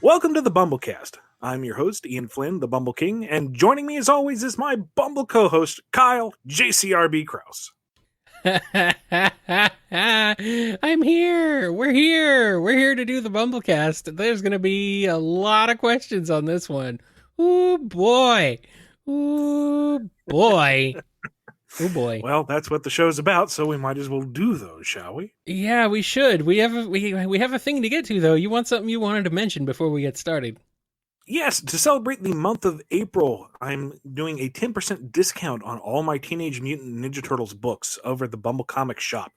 Welcome to the BumbleKast. I'm your host, Ian Flynn, the Bumble King, and joining me as always is my Bumble co-host, Kyle JCRB Krause. I'm here. We're here. We're here to do the BumbleKast. There's going to be a lot of questions on this one. Ooh, boy. Ooh, boy. Oh boy. Well, that's what the show's about, so we might as well do those, shall we? Yeah, we should. We have a thing to get to, though. You want something you wanted to mention before we get started? Yes, to celebrate the month of April, I'm doing a 10% discount on all my Teenage Mutant Ninja Turtles books over at the Bumble Comics shop.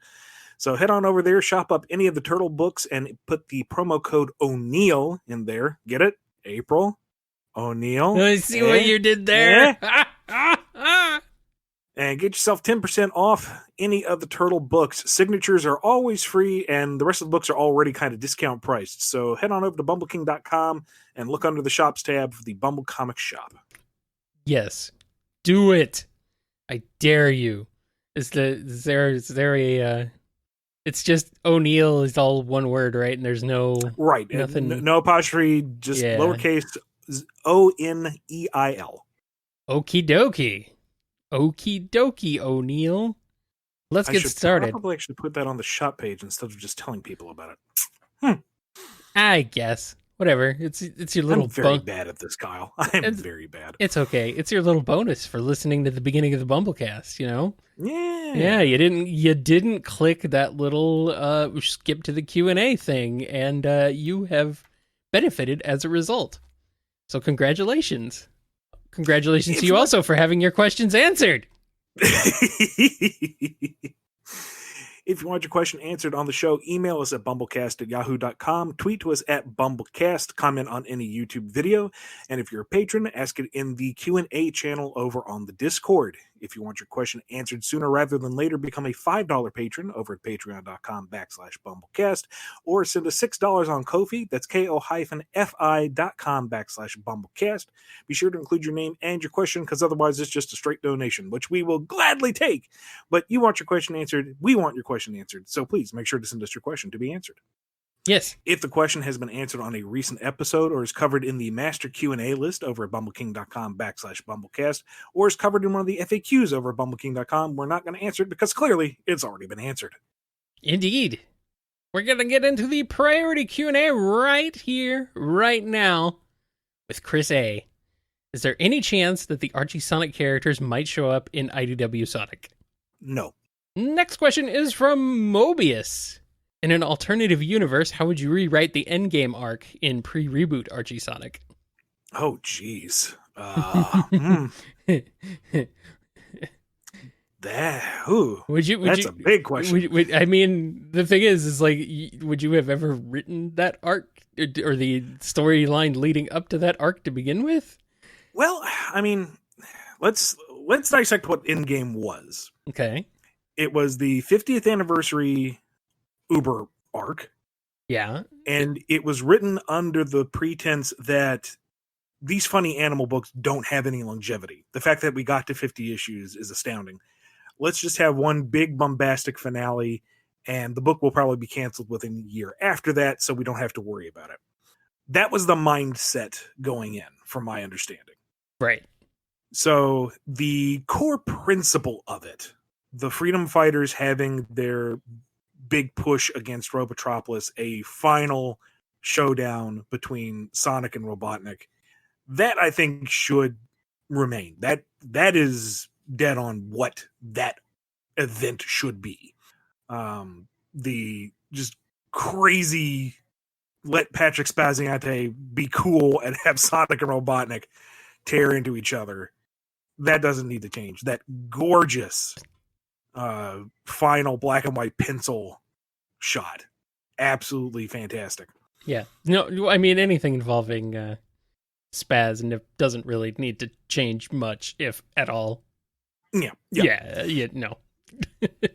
So head on over there, shop up any of the Turtle books, and put the promo code O'Neill in there. Get it? April? O'Neill? I see what you did there. And get yourself 10% off any of the Turtle books. Signatures are always free, and the rest of the books are already kind of discount priced. So head on over to BumbleKing.com and look under the shops tab for the Bumble Comics shop. Yes. Do it. I dare you. Is there a it's just O'Neill is all one word, right? And there's no nothing. No apostrophe, just lowercase ONEIL. Okie dokie. Okie dokie, O'Neill. Let's get started. I probably actually put that on the shop page instead of just telling people about it. I guess. Whatever. It's your little. I'm very bad at this, Kyle. I'm very bad. It's okay. It's your little bonus for listening to the beginning of the BumbleKast. You know. Yeah. Yeah. You didn't click that little skip to the Q&A thing, and you have benefited as a result. So congratulations. Congratulations to you also for having your questions answered. If you want your question answered on the show, email us at BumbleKast@yahoo.com, tweet to us at BumbleKast, comment on any YouTube video, and if you're a patron, ask it in the Q&A channel over on the Discord. If you want your question answered sooner rather than later, become a $5 patron over at patreon.com/BumbleKast, or send us $6 on Ko-fi. That's ko-fi.com/BumbleKast. Be sure to include your name and your question, because otherwise it's just a straight donation, which we will gladly take. But you want your question answered, we want your question answered, so please make sure to send us your question to be answered. Yes. If the question has been answered on a recent episode, or is covered in the master Q&A list over at bumbleking.com/BumbleKast, or is covered in one of the FAQs over at bumbleking.com, we're not going to answer it because clearly it's already been answered. Indeed. We're going to get into the priority Q&A right here, right now, with Chris A. Is there any chance that the Archie Sonic characters might show up in IDW Sonic? No. Next question is from Mobius. In an alternative universe, how would you rewrite the endgame arc in Pre-reboot Archie Sonic? Oh, jeez. That's a big question. I mean, the thing is like, would you have ever written that arc or the storyline leading up to that arc to begin with? Well, I mean, let's dissect what endgame was. Okay. It was the 50th anniversary Uber arc. Yeah. And it was written under the pretense that these funny animal books don't have any longevity. The fact that we got to 50 issues is astounding. Let's just have one big bombastic finale, and the book will probably be canceled within a year after that, so we don't have to worry about it. That was the mindset going in, from my understanding. Right. So the core principle of it, the Freedom Fighters having their big push against Robotropolis, a final showdown between Sonic and Robotnik, that I think should remain. That is dead on what that event should be. The just crazy let Patrick Spaziante be cool and have Sonic and Robotnik tear into each other. That doesn't need to change. That gorgeous final black and white pencil shot, absolutely fantastic. Yeah, no, I mean, anything involving Spaz and it doesn't really need to change much, if at all. No.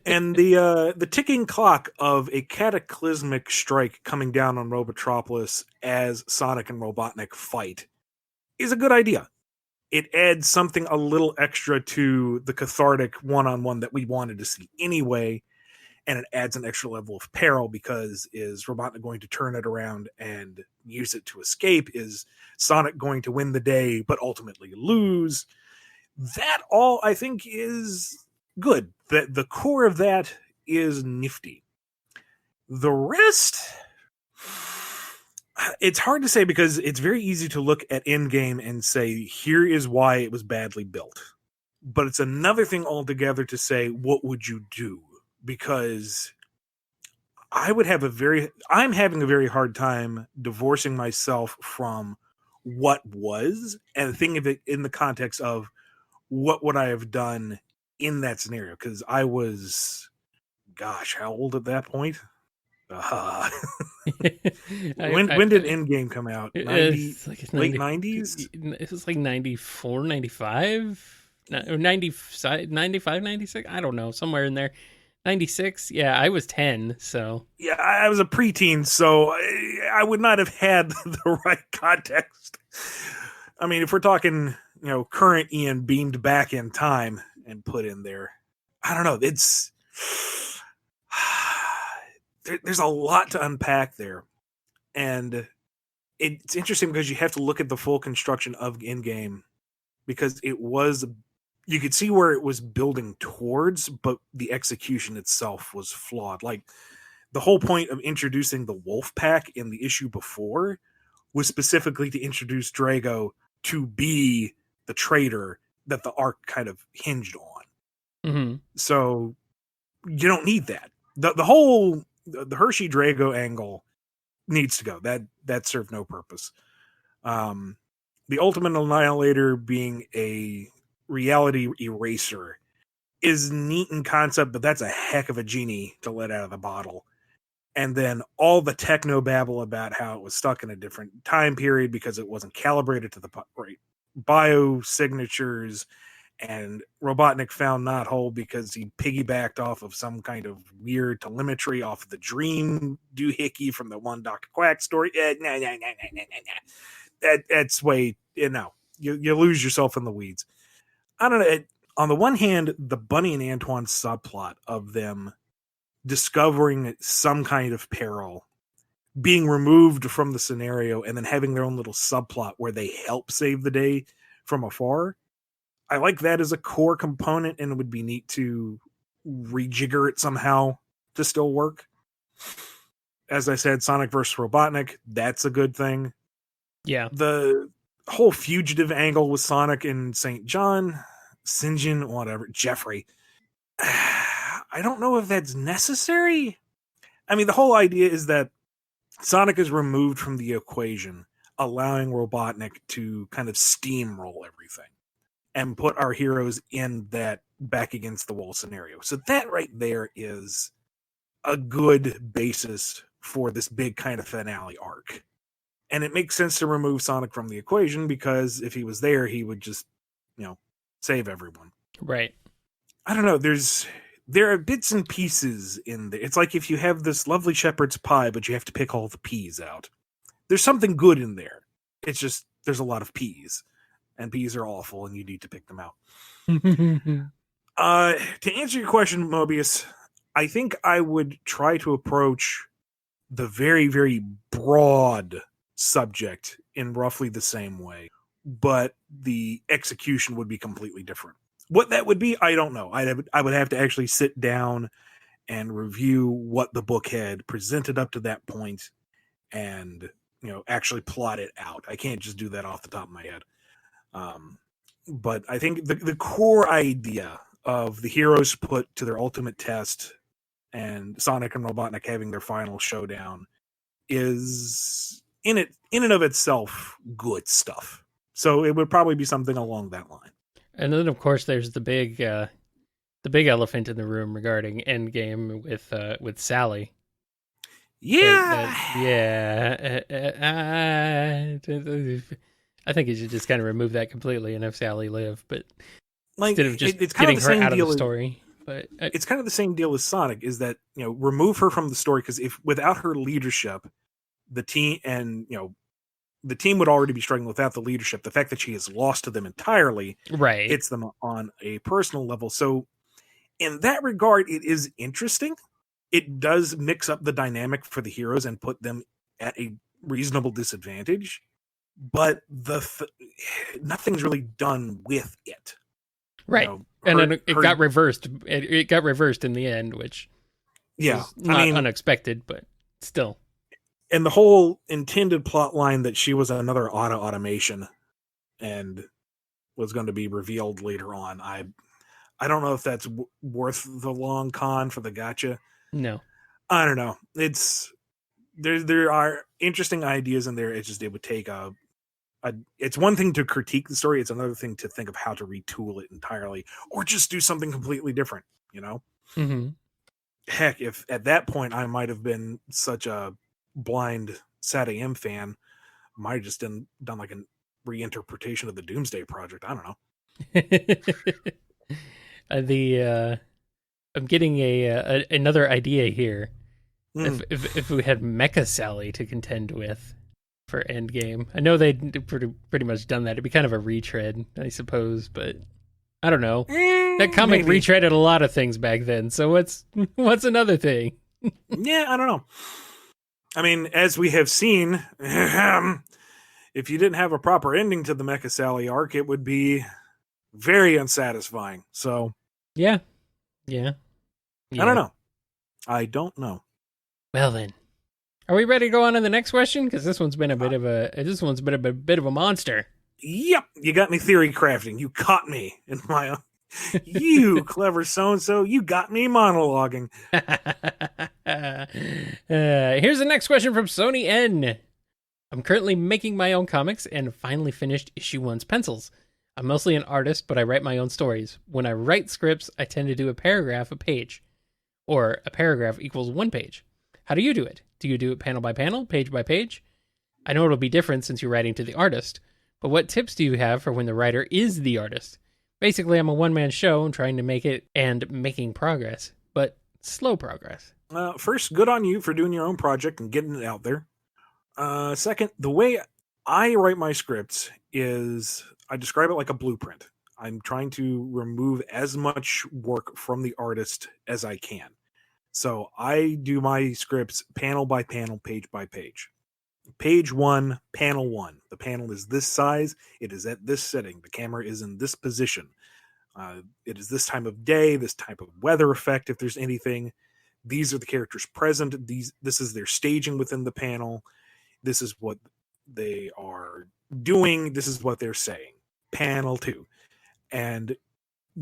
And the ticking clock of a cataclysmic strike coming down on Robotropolis as Sonic and Robotnik fight is a good idea. It adds something a little extra to the cathartic one-on-one that we wanted to see anyway. and it adds an extra level of peril because is Robotnik going to turn it around and use it to escape? Is Sonic going to win the day but ultimately lose? That all I think is good. The core of that is nifty. The rest, it's hard to say because it's very easy to look at Endgame and say, here is why it was badly built. But it's another thing altogether to say, what would you do? Because I'm having a very hard time divorcing myself from what was and thinking of it in the context of what would I have done in that scenario? Because I was, gosh, how old at that point? When did Endgame come out? 90, like late 90s? It was like 94, 95, or 95, 96. I don't know, somewhere in there. 96. Yeah, I was 10. So yeah, I was a preteen, so I would not have had the right context. I mean, if we're talking, current Ian beamed back in time and put in there, I don't know. It's there's a lot to unpack there, and it's interesting because you have to look at the full construction of Endgame because you could see where it was building towards, but the execution itself was flawed. Like the whole point of introducing the Wolf Pack in the issue before was specifically to introduce Drago to be the traitor that the arc kind of hinged on. Mm-hmm. So you don't need that. The Hershey Drago angle needs to go. That served no purpose. The Ultimate Annihilator being a reality eraser is neat in concept, but that's a heck of a genie to let out of the bottle. And then all the techno babble about how it was stuck in a different time period because it wasn't calibrated to the right biosignatures, and Robotnik found Knothole because he piggybacked off of some kind of weird telemetry off of the dream doohickey from the one Dr. Quack story. That's way, you lose yourself in the weeds. I don't know. On the one hand, the Bunny and Antoine subplot of them discovering some kind of peril, being removed from the scenario, and then having their own little subplot where they help save the day from afar. I like that as a core component, and it would be neat to rejigger it somehow to still work. As I said, Sonic versus Robotnik, that's a good thing. Yeah. The whole fugitive angle with Sonic and St. Sinjin, whatever, Jeffrey. I don't know if that's necessary. I mean, the whole idea is that Sonic is removed from the equation, allowing Robotnik to kind of steamroll everything and put our heroes in that back against the wall scenario. So that right there is a good basis for this big kind of finale arc. And it makes sense to remove Sonic from the equation because if he was there, he would just, save everyone. Right. I don't know. There are bits and pieces in there. It's like if you have this lovely shepherd's pie, but you have to pick all the peas out. There's something good in there. It's just there's a lot of peas. And peas are awful, and you need to pick them out. To answer your question, Mobius, I think I would try to approach the very, very broad subject in roughly the same way, but the execution would be completely different. What that would be, I don't know. I would have to actually sit down and review what the book had presented up to that point and, actually plot it out. I can't just do that off the top of my head. But I think the core idea of the heroes put to their ultimate test and Sonic and Robotnik having their final showdown is in and of itself good stuff. So it would probably be something along that line. And then, of course, there's the big elephant in the room regarding Endgame with Sally. Yeah, I think you should just kind of remove that completely and have Sally live, but like instead of just it's kind getting of the her same out of the deal story. But it's kind of the same deal as Sonic, is that remove her from the story, because if without her leadership, the team would already be struggling without the leadership. The fact that she is lost to them entirely right hits them on a personal level. So in that regard, it is interesting. it does mix up the dynamic for the heroes and put them at a reasonable disadvantage, but nothing's really done with it. Right. And then it got reversed. It got reversed in the end, which was not unexpected, but still. And the whole intended plot line that she was another automation and was going to be revealed later on, I don't know if that's worth the long con for the gotcha. No. I don't know. There are interesting ideas in there. It's just, it would take it's one thing to critique the story. It's another thing to think of how to retool it entirely or just do something completely different, you know? Mm-hmm. Heck, if at that point I might have been such a blind satAM fan, might have just done like a reinterpretation of the Doomsday Project. I don't know. I'm getting another idea here. If we had Mecha Sally to contend with for Endgame, I know they'd pretty much done that. It'd be kind of a retread, I suppose, but I don't know. That comic retreaded a lot of things back then. So what's another thing? Yeah, I don't know. I mean, as we have seen, if you didn't have a proper ending to the Mecha Sally arc, it would be very unsatisfying. So yeah. I don't know. Well then, are we ready to go on to the next question? Because this one's been a bit of a monster. Yep, you got me theory crafting. You caught me in my you clever so-and-so. You got me monologuing. Here's the next question from Sony N. I'm currently making my own comics and finally finished issue 1's pencils. I'm mostly an artist, but I write my own stories. When I write scripts, I tend to do a paragraph a page, or a paragraph equals 1 page. How do you do it? Do you do it panel by panel, page by page? I know it'll be different since you're writing to the artist, but what tips do you have for when the writer is the artist? Basically, I'm a one-man show and trying to make it and making progress, but slow progress. First, good on you for doing your own project and getting it out there. Second, the way I write my scripts is I describe it like a blueprint. I'm trying to remove as much work from the artist as I can. So I do my scripts panel by panel, page by page. Page 1, panel 1. The panel is this size. It is at this setting. The camera is in this position. It is this time of day, this type of weather effect, if there's anything. These are the characters present. This is their staging within the panel. This is what they are doing. This is what they're saying. Panel 2. And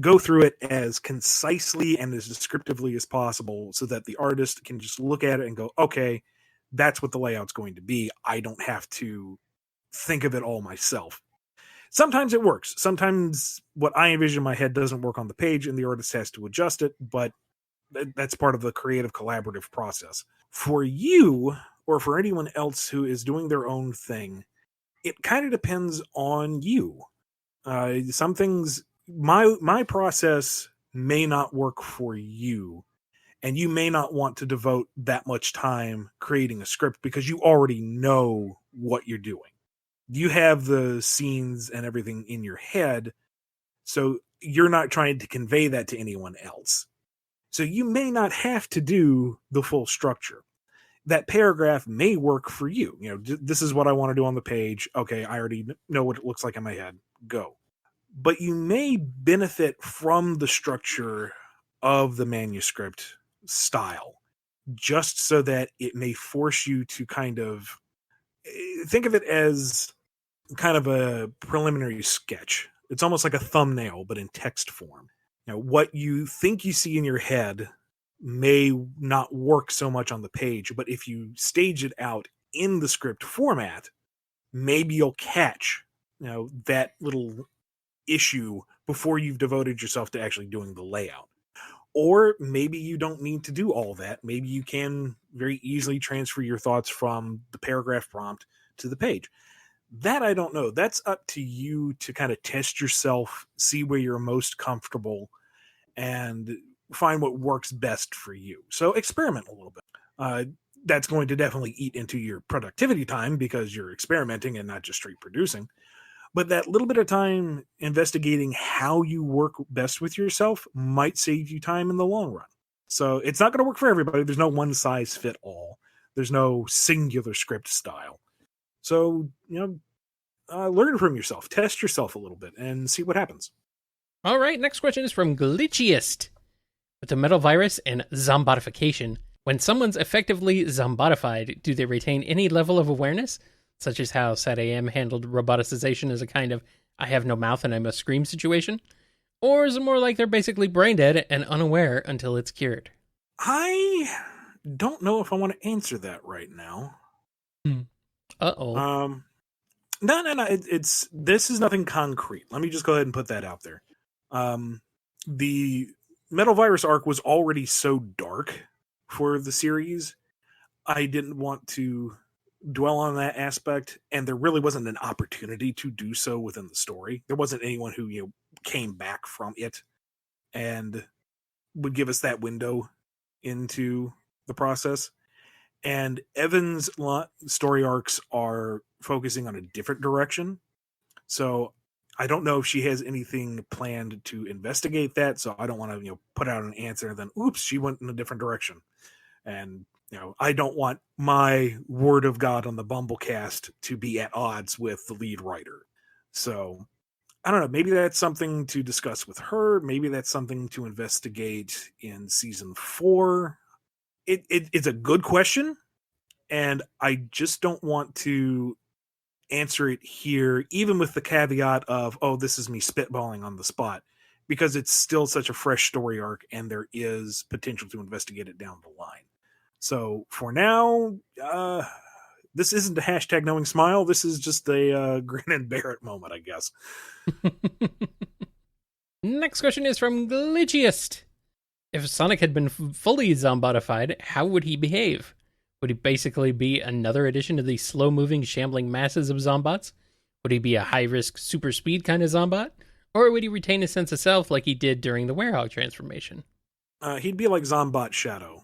go through it as concisely and as descriptively as possible so that the artist can just look at it and go, okay, that's what the layout's going to be. I don't have to think of it all myself. Sometimes it works. Sometimes what I envision in my head doesn't work on the page and the artist has to adjust it, but that's part of the creative collaborative process. For you, or for anyone else who is doing their own thing, it kind of depends on you. Some things, my process may not work for you, and you may not want to devote that much time creating a script because you already know what you're doing. You have the scenes and everything in your head, so you're not trying to convey that to anyone else. So you may not have to do the full structure. That paragraph may work for you. You know, this is what I want to do on the page. Okay, I already know what it looks like in my head. Go. But you may benefit from the structure of the manuscript style, just so that it may force you to kind of think of it as kind of a preliminary sketch. It's almost like a thumbnail, but in text form. Now, what you think you see in your head may not work so much on the page, but if you stage it out in the script format, maybe you'll catch, that little issue before you've devoted yourself to actually doing the layout. Or maybe you don't need to do all that. Maybe you can very easily transfer your thoughts from the paragraph prompt to the page. That I don't know. That's up to you to kind of test yourself, see where you're most comfortable, and find what works best for you. So experiment a little bit. That's going to definitely eat into your productivity time because you're experimenting and not just straight producing. But that little bit of time investigating how you work best with yourself might save you time in the long run. So it's not going to work for everybody. There's no one size fit all. There's no singular script style. So, learn from yourself, test yourself a little bit, and see what happens. All right, next question is from GLITCHIEST. With the metal virus and zombotification, when someone's effectively zombotified, do they retain any level of awareness, such as how satAM handled roboticization as a kind of I have no mouth and I must scream situation? Or is it more like they're basically brain dead and unaware until it's cured? I don't know if I want to answer that right now. Uh-oh. No. This is nothing concrete. Let me just go ahead and put that out there. The Metal Virus arc was already so dark for the series. I didn't want to dwell on that aspect, and there really wasn't an opportunity to do so within the story. There wasn't anyone who came back from it and would give us that window into the process. And Evan's story arcs are focusing on a different direction. So I don't know if she has anything planned to investigate that. So I don't want to, put out an answer and then, oops, she went in a different direction. And, I don't want my word of God on the BumbleKast to be at odds with the lead writer. So I don't know. Maybe that's something to discuss with her. Maybe that's something to investigate in season 4. It's a good question, and I just don't want to answer it here, even with the caveat of, oh, this is me spitballing on the spot, because it's still such a fresh story arc, and there is potential to investigate it down the line. So for now, this isn't a hashtag knowing smile. This is just a grin and bear it moment, I guess. Next question is from GLITCHIEST. If Sonic had been fully zombotified, how would he behave? Would he basically be another addition to the slow-moving, shambling masses of zombots? Would he be a high-risk, super speed kind of zombot? Or would he retain a sense of self like he did during the Werehog transformation? He'd be like Zombot Shadow.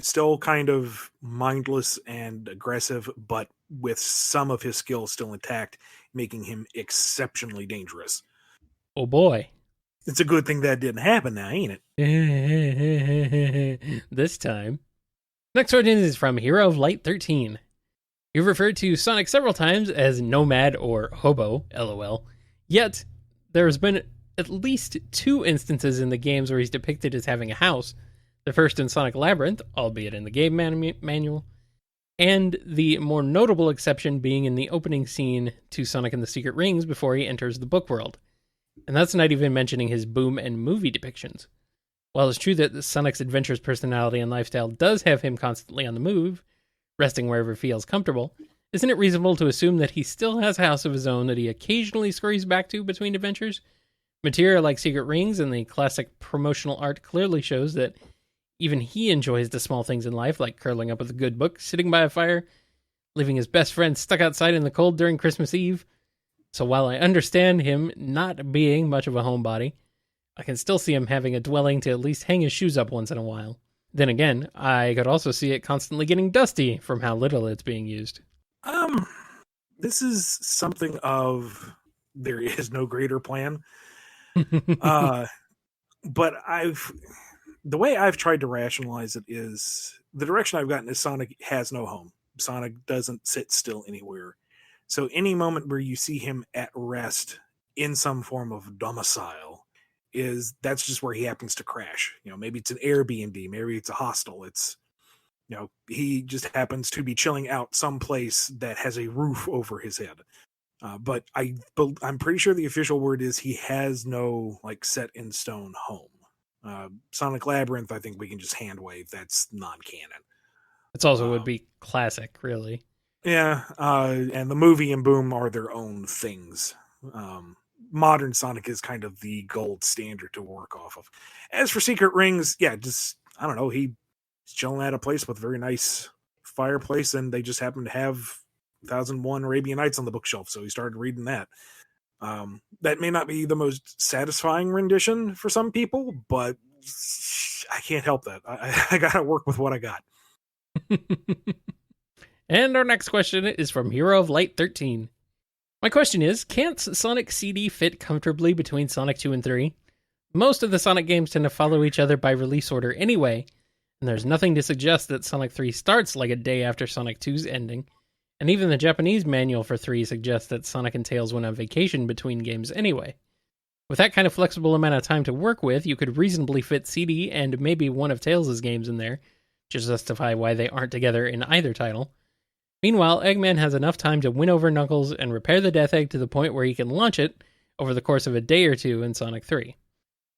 Still kind of mindless and aggressive, but with some of his skills still intact, making him exceptionally dangerous. Oh boy. It's a good thing that didn't happen now, ain't it? This time. Next question is from Hero of Light 13. You've referred to Sonic several times as nomad or hobo, lol. Yet, there's been at least 2 instances in the games where he's depicted as having a house. The first in Sonic Labyrinth, albeit in the game manual, and the more notable exception being in the opening scene to Sonic and the Secret Rings before he enters the book world. And that's not even mentioning his boom and movie depictions. While it's true that Sonic's adventurous personality and lifestyle does have him constantly on the move, resting wherever he feels comfortable, isn't it reasonable to assume that he still has a house of his own that he occasionally scurries back to between adventures? Material like Secret Rings and the classic promotional art clearly shows that even he enjoys the small things in life, like curling up with a good book, sitting by a fire, leaving his best friend stuck outside in the cold during Christmas Eve. So while I understand him not being much of a homebody, I can still see him having a dwelling to at least hang his shoes up once in a while. Then again, I could also see it constantly getting dusty from how little it's being used. This is something of there is no greater plan. But the way I've tried to rationalize it is the direction I've gotten is Sonic has no home. Sonic doesn't sit still anywhere. So any moment where you see him at rest in some form of domicile that's just where he happens to crash. Maybe it's an Airbnb, maybe it's a hostel. It's, he just happens to be chilling out someplace that has a roof over his head. But I'm pretty sure the official word is he has no set in stone home. Sonic Labyrinth, I think we can just hand wave. That's non-canon. It also would be classic, really. Yeah, and the movie and Boom are their own things. Modern Sonic is kind of the gold standard to work off of. As for Secret Rings, yeah, just, I don't know, he's chilling at a place with a very nice fireplace, and they just happen to have 1001 Arabian Nights on the bookshelf, so he started reading that. That may not be the most satisfying rendition for some people, but I can't help that. I gotta work with what I got. And our next question is from Hero of Light 13. My question is, can't Sonic CD fit comfortably between Sonic 2 and 3? Most of the Sonic games tend to follow each other by release order anyway, And there's nothing to suggest that Sonic 3 starts like a day after Sonic 2's ending. And even the Japanese manual for 3 suggests that Sonic and Tails went on vacation between games anyway. With that kind of flexible amount of time to work with, you could reasonably fit CD and maybe one of Tails' games in there, to justify why they aren't together in either title. Meanwhile, Eggman has enough time to win over Knuckles and repair the Death Egg to the point where he can launch it over the course of a day or two in Sonic 3.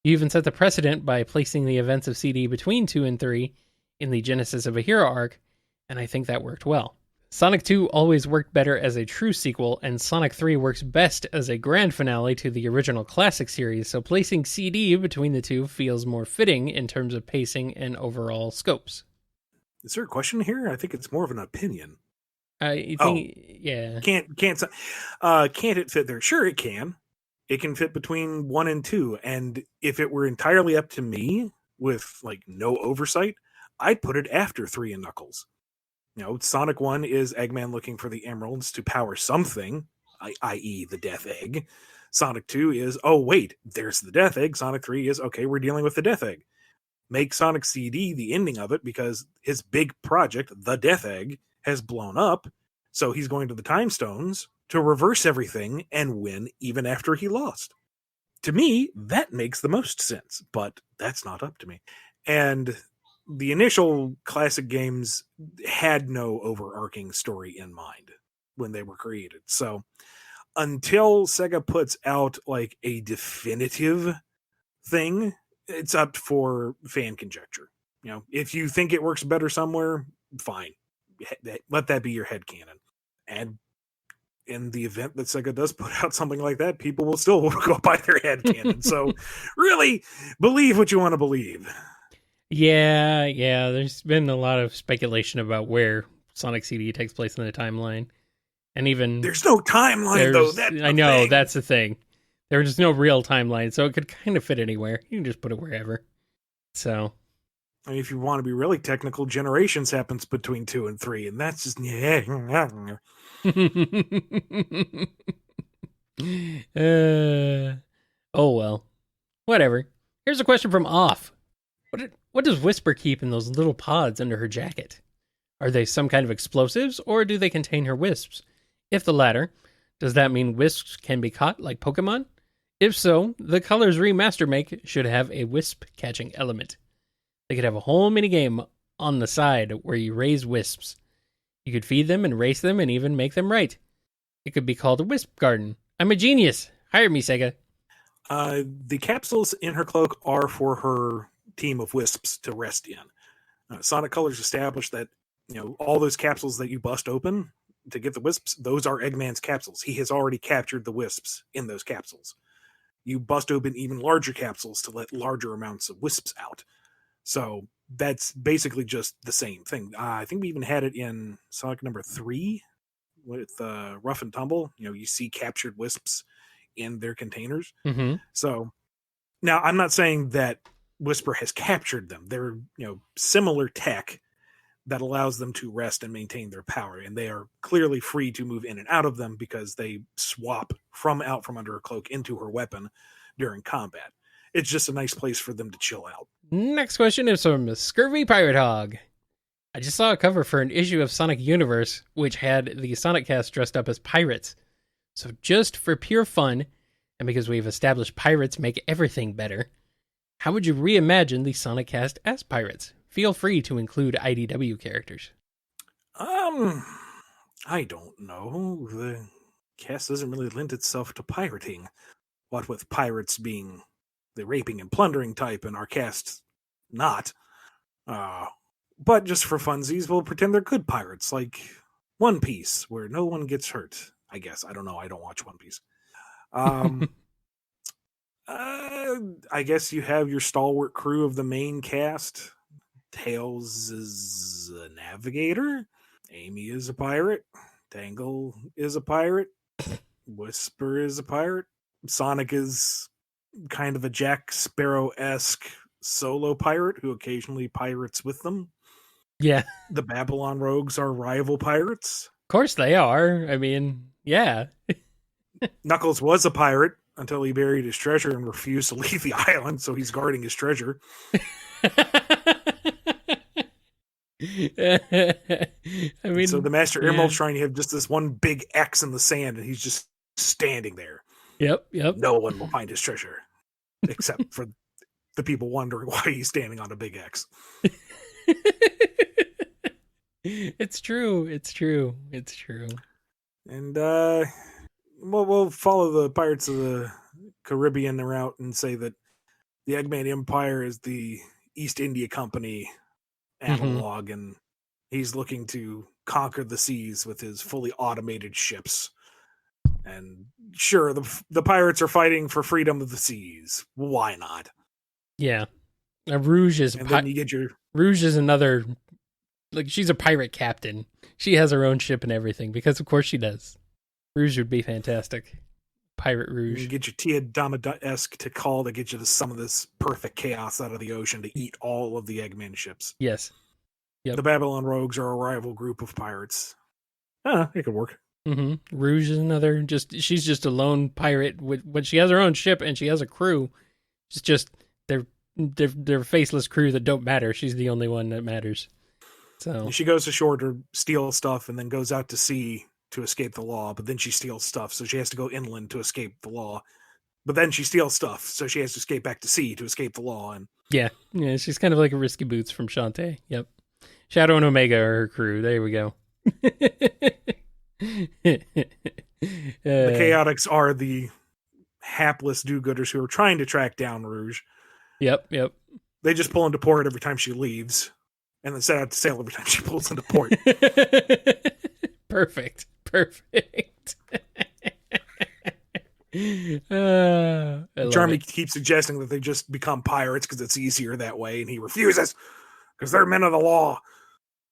You even set the precedent by placing the events of CD between 2 and 3 in the Genesis of a Hero arc, and I think that worked well. Sonic 2 always worked better as a true sequel, and Sonic 3 works best as a grand finale to the original classic series, so placing CD between the two feels more fitting in terms of pacing and overall scopes. Is there a question here? I think it's more of an opinion. Yeah. Can't it fit there? Sure, it can. It can fit between 1 and 2, and if it were entirely up to me, with like no oversight, I'd put it after 3 and Knuckles. Sonic 1 is Eggman looking for the emeralds to power something, i.e. the Death Egg. Sonic 2 is, oh wait, there's the Death Egg. Sonic 3 is, okay, we're dealing with the Death Egg. Make Sonic CD the ending of it because his big project, the Death Egg, has blown up, so he's going to the Time Stones to reverse everything and win even after he lost. To me, that makes the most sense, but that's not up to me. And the initial classic games had no overarching story in mind when they were created. So until Sega puts out like a definitive thing, it's up for fan conjecture. If you think it works better somewhere, fine. Let that be your headcanon. And in the event that Sega does put out something like that, people will still go by their headcanon. So really believe what you want to believe. Yeah, there's been a lot of speculation about where Sonic CD takes place in the timeline. And even there's no timeline though. I know, that's the thing. There's no real timeline, so it could kind of fit anywhere. You can just put it wherever. So I mean, if you want to be really technical, Generations happens between 2 and 3, and that's just oh well. Whatever. Here's a question from Off. What does Whisper keep in those little pods under her jacket? Are they some kind of explosives, or do they contain her wisps? If the latter, does that mean wisps can be caught like Pokemon? If so, the Colors Remaster make should have a wisp catching element. They could have a whole minigame on the side where you raise wisps. You could feed them and race them and even make them right. It could be called a wisp garden. I'm a genius. Hire me, Sega. The capsules in her cloak are for her team of wisps to rest in. Sonic Colors established that all those capsules that you bust open to get the wisps, those are Eggman's capsules. He has already captured the wisps in those capsules. You bust open even larger capsules to let larger amounts of wisps out. So that's basically just the same thing. I think we even had it in Sonic number 3 with Rough and Tumble. You see captured wisps in their containers. Mm-hmm. So now I'm not saying that Whisper has captured them. They're similar tech that allows them to rest and maintain their power, and they are clearly free to move in and out of them because they swap from under her cloak into her weapon during combat. It's just a nice place for them to chill out. Next question is from Scurvy Pirate Hog. I just saw a cover for an issue of Sonic Universe, which had the Sonic cast dressed up as pirates. So just for pure fun, and because we've established pirates make everything better, how would you reimagine the Sonic cast as pirates? Feel free to include IDW characters. I don't know. The cast doesn't really lend itself to pirating. What with pirates being the raping and plundering type and our cast not. But just for funsies, we'll pretend they're good pirates, like One Piece, where no one gets hurt. I guess. I don't know. I don't watch One Piece. I guess you have your stalwart crew of the main cast. Tails is a navigator. Amy is a pirate. Tangle is a pirate. Whisper is a pirate. Sonic is kind of a Jack Sparrow-esque solo pirate who occasionally pirates with them. Yeah. The Babylon Rogues are rival pirates. Of course they are. I mean, yeah. Knuckles was a pirate until he buried his treasure and refused to leave the island, so he's guarding his treasure. I mean, So the Master yeah. Emerald's trying to have just this one big X in the sand, and he's just standing there. Yep. No one will find his treasure, except for the people wondering why he's standing on a big X. It's true. And we'll follow the Pirates of the Caribbean route and say that the Eggman Empire is the East India Company analog, and he's looking to conquer the seas with his fully automated ships. And sure, the pirates are fighting for freedom of the seas. Why not? Yeah. Rouge is then you get your Rouge is another, like, she's a pirate captain. She has her own ship and everything, because of course she does. Rouge would be fantastic. Pirate Rouge. You get your Tia Dama-esque to call to get you to some of this perfect chaos out of the ocean to eat all of the Eggman ships. Yes. Yep. The Babylon Rogues are a rival group of pirates. It could work. Rouge is another, she's just a lone pirate when she has her own ship and she has a crew. It's just they're faceless crew that don't matter. She's the only one that matters. So she goes ashore to steal stuff and then goes out to sea to escape the law, but then she steals stuff, so she has to go inland to escape the law. But then she steals stuff, so she has to escape back to sea to escape the law. And yeah, she's kind of like a Risky Boots from Shantae. Yep. Shadow and Omega are her crew. There we go. The Chaotix are the hapless do-gooders who are trying to track down Rouge. Yep. They just pull into port every time she leaves, and then set out to sail every time she pulls into port. Perfect. Charmy keeps suggesting that they just become pirates because it's easier that way, and he refuses because they're men of the law.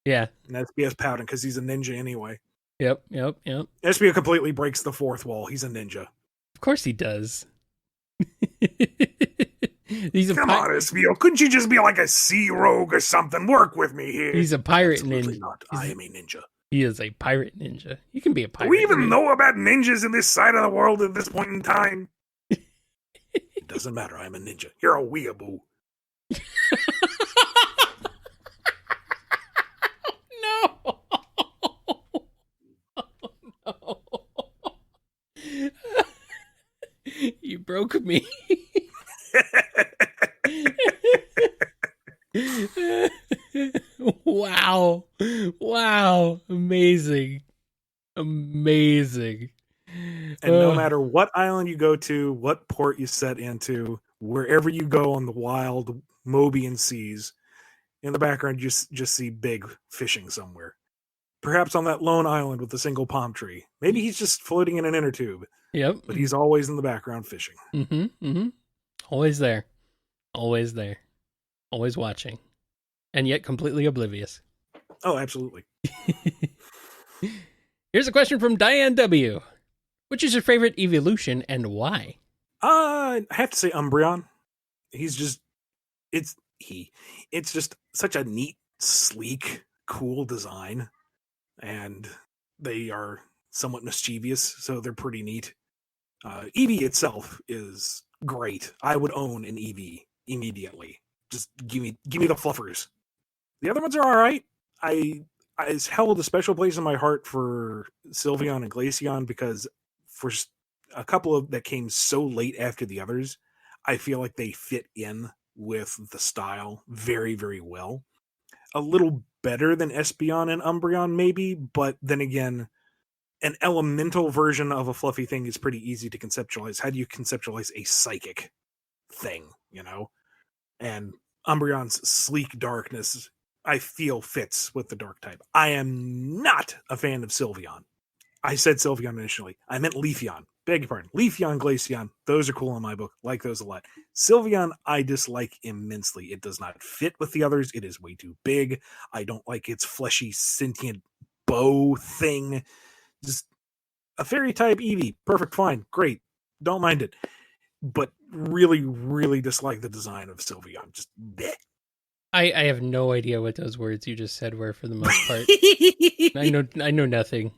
Yeah. And SPS pouting because he's a ninja anyway. Yep. SPS completely breaks the fourth wall. He's a ninja. Of course he does. Come on, Espio. Couldn't you just be like a sea rogue or something? Work with me here. He's a pirate Absolutely ninja. Not. I am a ninja. He is a pirate ninja. You can be a pirate. Do we even know about ninjas in this side of the world at this point in time? It doesn't matter. I'm a ninja. You're a weeaboo. No. You broke me. Wow. Amazing. And no matter what island you go to, what port you set into, wherever you go on the wild Mobian seas, in the background you just see Big fishing somewhere. Perhaps on that lone island with a single palm tree. Maybe he's just floating in an inner tube. Yep. But he's always in the background fishing. Always there. Always watching. And yet completely oblivious. Oh, absolutely. Here's a question from Diane W. Which is your favorite evolution and why? I have to say Umbreon. It's just such a neat, sleek, cool design. And they are somewhat mischievous, so they're pretty neat. Eevee itself is great. I would own an Eevee immediately. Just give me the fluffers. The other ones are all right. I held a special place in my heart for Sylveon and Glaceon because for a couple of that came so late after the others, I feel like they fit in with the style very, very well. A little better than Espeon and Umbreon, maybe, but then again, an elemental version of a fluffy thing is pretty easy to conceptualize. How do you conceptualize a psychic thing, And Umbreon's sleek darkness, I feel, fits with the dark type. I am not a fan of Sylveon. I said Sylveon initially. I meant Leafeon. Beg your pardon. Leafeon, Glaceon, those are cool in my book. Like those a lot. Sylveon, I dislike immensely. It does not fit with the others. It is way too big. I don't like its fleshy, sentient bow thing. Just a fairy type Eevee. Perfect, fine, great. Don't mind it. But really, really dislike the design of Sylveon. Just bleh. I have no idea what those words you just said were for the most part. I know nothing.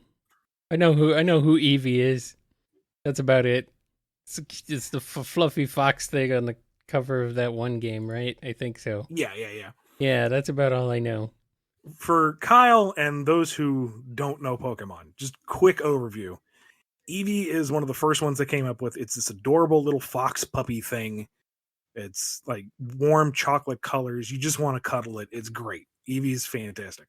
I know who Eevee is. That's about it. It's the fluffy fox thing on the cover of that one game, right? I think so. Yeah. Yeah, that's about all I know. For Kyle and those who don't know Pokemon, just quick overview. Eevee is one of the first ones that came up with. It's this adorable little fox puppy thing. It's like warm chocolate colors. You just want to cuddle it. It's great. Eevee is fantastic.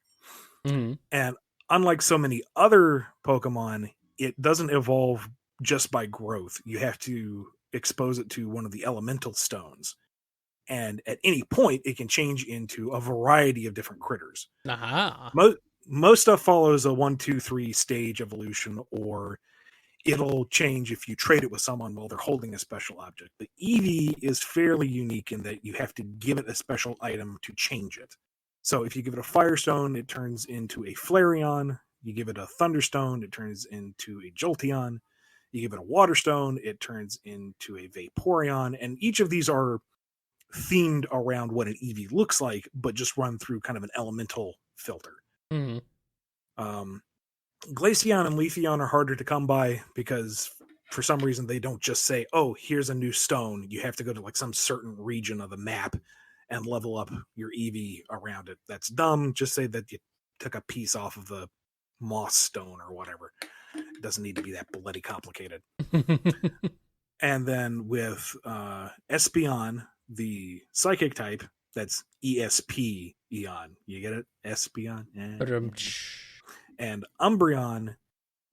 Mm-hmm. And unlike so many other Pokemon, it doesn't evolve just by growth. You have to expose it to one of the elemental stones. And at any point, it can change into a variety of different critters. Aha. Most stuff follows a 1, 2, 3 stage evolution, or it'll change if you trade it with someone while they're holding a special object. But Eevee is fairly unique in that you have to give it a special item to change it. So if you give it a Firestone, it turns into a Flareon. You give it a Thunderstone, it turns into a Jolteon. You give it a Waterstone, it turns into a Vaporeon. And each of these are themed around what an Eevee looks like, but just run through kind of an elemental filter. Mm-hmm. Glaceon and Leafeon are harder to come by because for some reason they don't just say, oh, here's a new stone. You have to go to like some certain region of the map and level up your Eevee around it. That's dumb. Just say that you took a piece off of the moss stone or whatever. It doesn't need to be that bloody complicated. And then with Espeon, the psychic type, that's ESP Eon. You get it? Espeon. And Umbreon,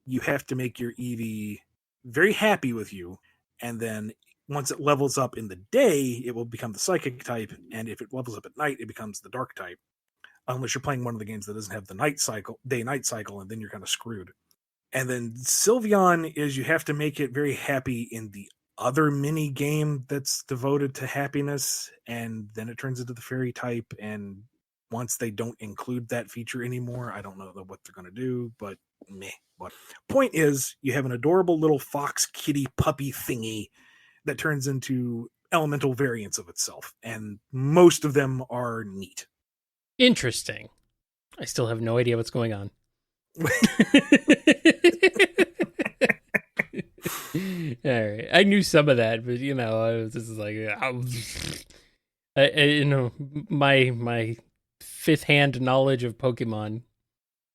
you have to make your Eevee very happy with you, and then once it levels up in the day, it will become the psychic type, and if it levels up at night, it becomes the dark type. Unless you're playing one of the games that doesn't have the day-night cycle, and then you're kind of screwed. And then Sylveon is you have to make it very happy in the other mini game that's devoted to happiness, and then it turns into the fairy type, and once they don't include that feature anymore, I don't know what they're going to do, but meh. But point is, you have an adorable little fox kitty puppy thingy that turns into elemental variants of itself, and most of them are neat. Interesting. I still have no idea what's going on. All right, I knew some of that, but this is like, my fifth hand knowledge of Pokemon.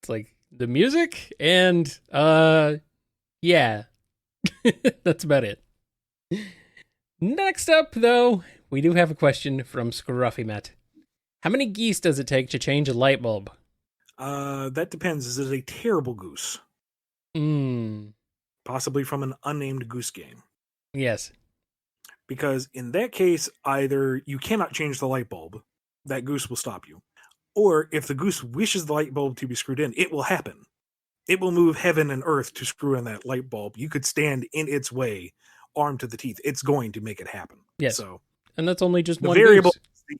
It's like the music and yeah, that's about it. Next up, though, we do have a question from Scruffy Matt. How many geese does it take to change a light bulb? That depends. Is it a terrible goose? Possibly from an unnamed goose game. Yes. Because in that case, either you cannot change the light bulb, that goose will stop you. Or if the goose wishes the light bulb to be screwed in, it will happen. It will move heaven and earth to screw in that light bulb. You could stand in its way, armed to the teeth. It's going to make it happen. Yes. So, and that's only just the one variable. Goose.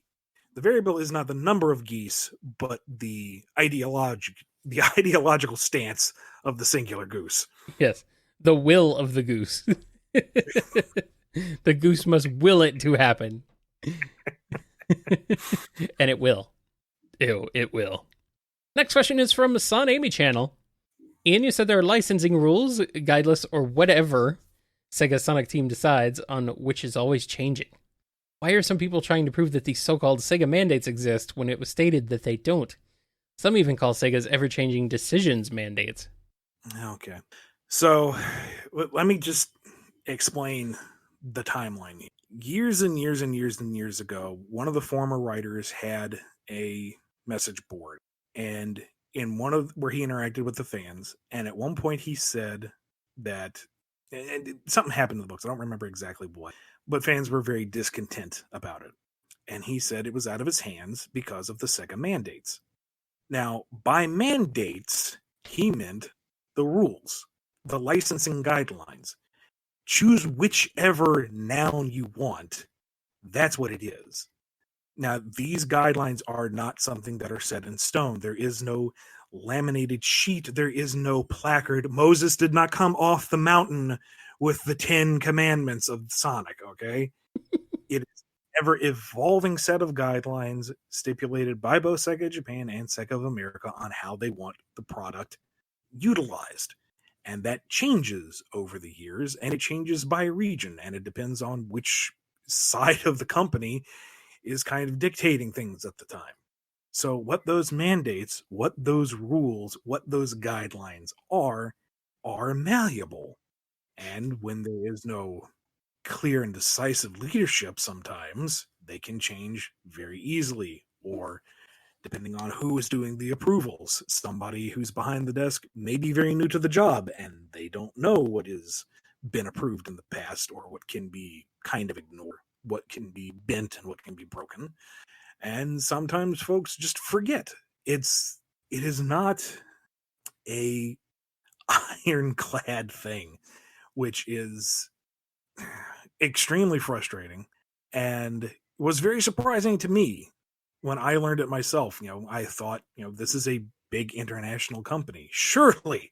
The variable is not the number of geese, but the ideological stance of the singular goose. Yes. The will of the goose. The goose must will it to happen. And it will. Ew, it will. Next question is from Son Amy channel. Ian, you said there are licensing rules, guideless, or whatever Sega Sonic team decides on, which is always changing. Why are some people trying to prove that these so-called Sega mandates exist when it was stated that they don't? Some even call Sega's ever-changing decisions mandates. Okay. So, let me just explain the timeline. Years and years and years and years ago, one of the former writers had a message board, and in one of where he interacted with the fans, and at one point he said that and something happened in the books. I don't remember exactly what, but fans were very discontent about it. And he said it was out of his hands because of the Sega mandates. Now, by mandates, he meant the rules, the licensing guidelines. Choose whichever noun you want. That's what it is. Now, these guidelines are not something that are set in stone. There is no laminated sheet. There is no placard. Moses did not come off the mountain with the 10 commandments of Sonic, okay? It is an ever-evolving set of guidelines stipulated by both Sega Japan and Sega of America on how they want the product utilized. And that changes over the years, and it changes by region, and it depends on which side of the company is kind of dictating things at the time. So what those mandates, what those rules, what those guidelines are malleable. And when there is no clear and decisive leadership, sometimes they can change very easily, or depending on who is doing the approvals, somebody who's behind the desk may be very new to the job and they don't know what has been approved in the past, or what can be kind of ignored, what can be bent and what can be broken. And sometimes folks just forget. It is not a ironclad thing, which is extremely frustrating and was very surprising to me when I learned it myself. I thought, this is a big international company. Surely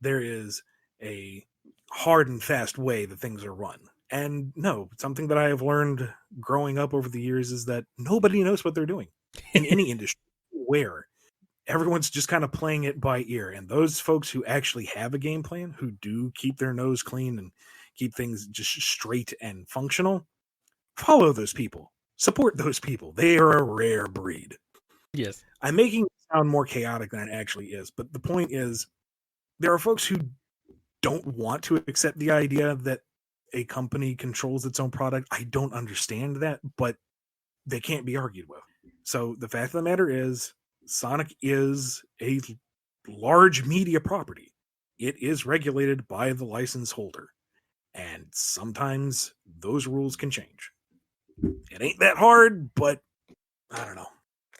there is a hard and fast way that things are run. And no, something that I have learned growing up over the years is that nobody knows what they're doing in any industry, where everyone's just kind of playing it by ear. And those folks who actually have a game plan, who do keep their nose clean and keep things just straight and functional, follow those people, support those people. They are a rare breed. Yes. I'm making it sound more chaotic than it actually is, but the point is, there are folks who don't want to accept the idea that a company controls its own product. I don't understand that, but they can't be argued with. So the fact of the matter is, Sonic is a large media property. It is regulated by the license holder, and sometimes those rules can change. It ain't that hard, but I don't know.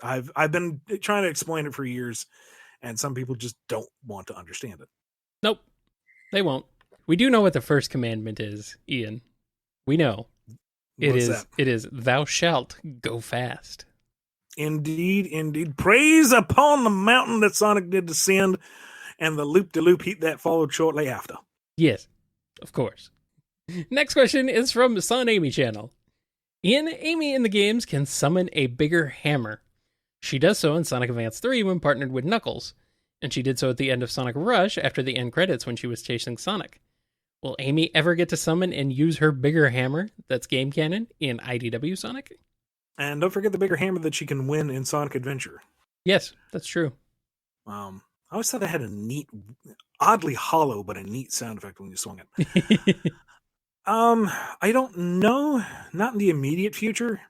I've been trying to explain it for years, and some people just don't want to understand it. Nope, they won't. We do know what the first commandment is, Ian. We know. It is thou shalt go fast. Indeed, indeed. Praise upon the mountain that Sonic did descend, and the loop-de-loop heat that followed shortly after. Yes, of course. Next question is from Son Amy Channel. Ian, Amy in the games can summon a bigger hammer. She does so in Sonic Advance 3 when partnered with Knuckles, and she did so at the end of Sonic Rush after the end credits when she was chasing Sonic. Will Amy ever get to summon and use her bigger hammer that's game canon in IDW Sonic? And don't forget the bigger hammer that she can win in Sonic Adventure. Yes, that's true. I always thought it had a neat, oddly hollow, but a neat sound effect when you swung it. I don't know. Not in the immediate future.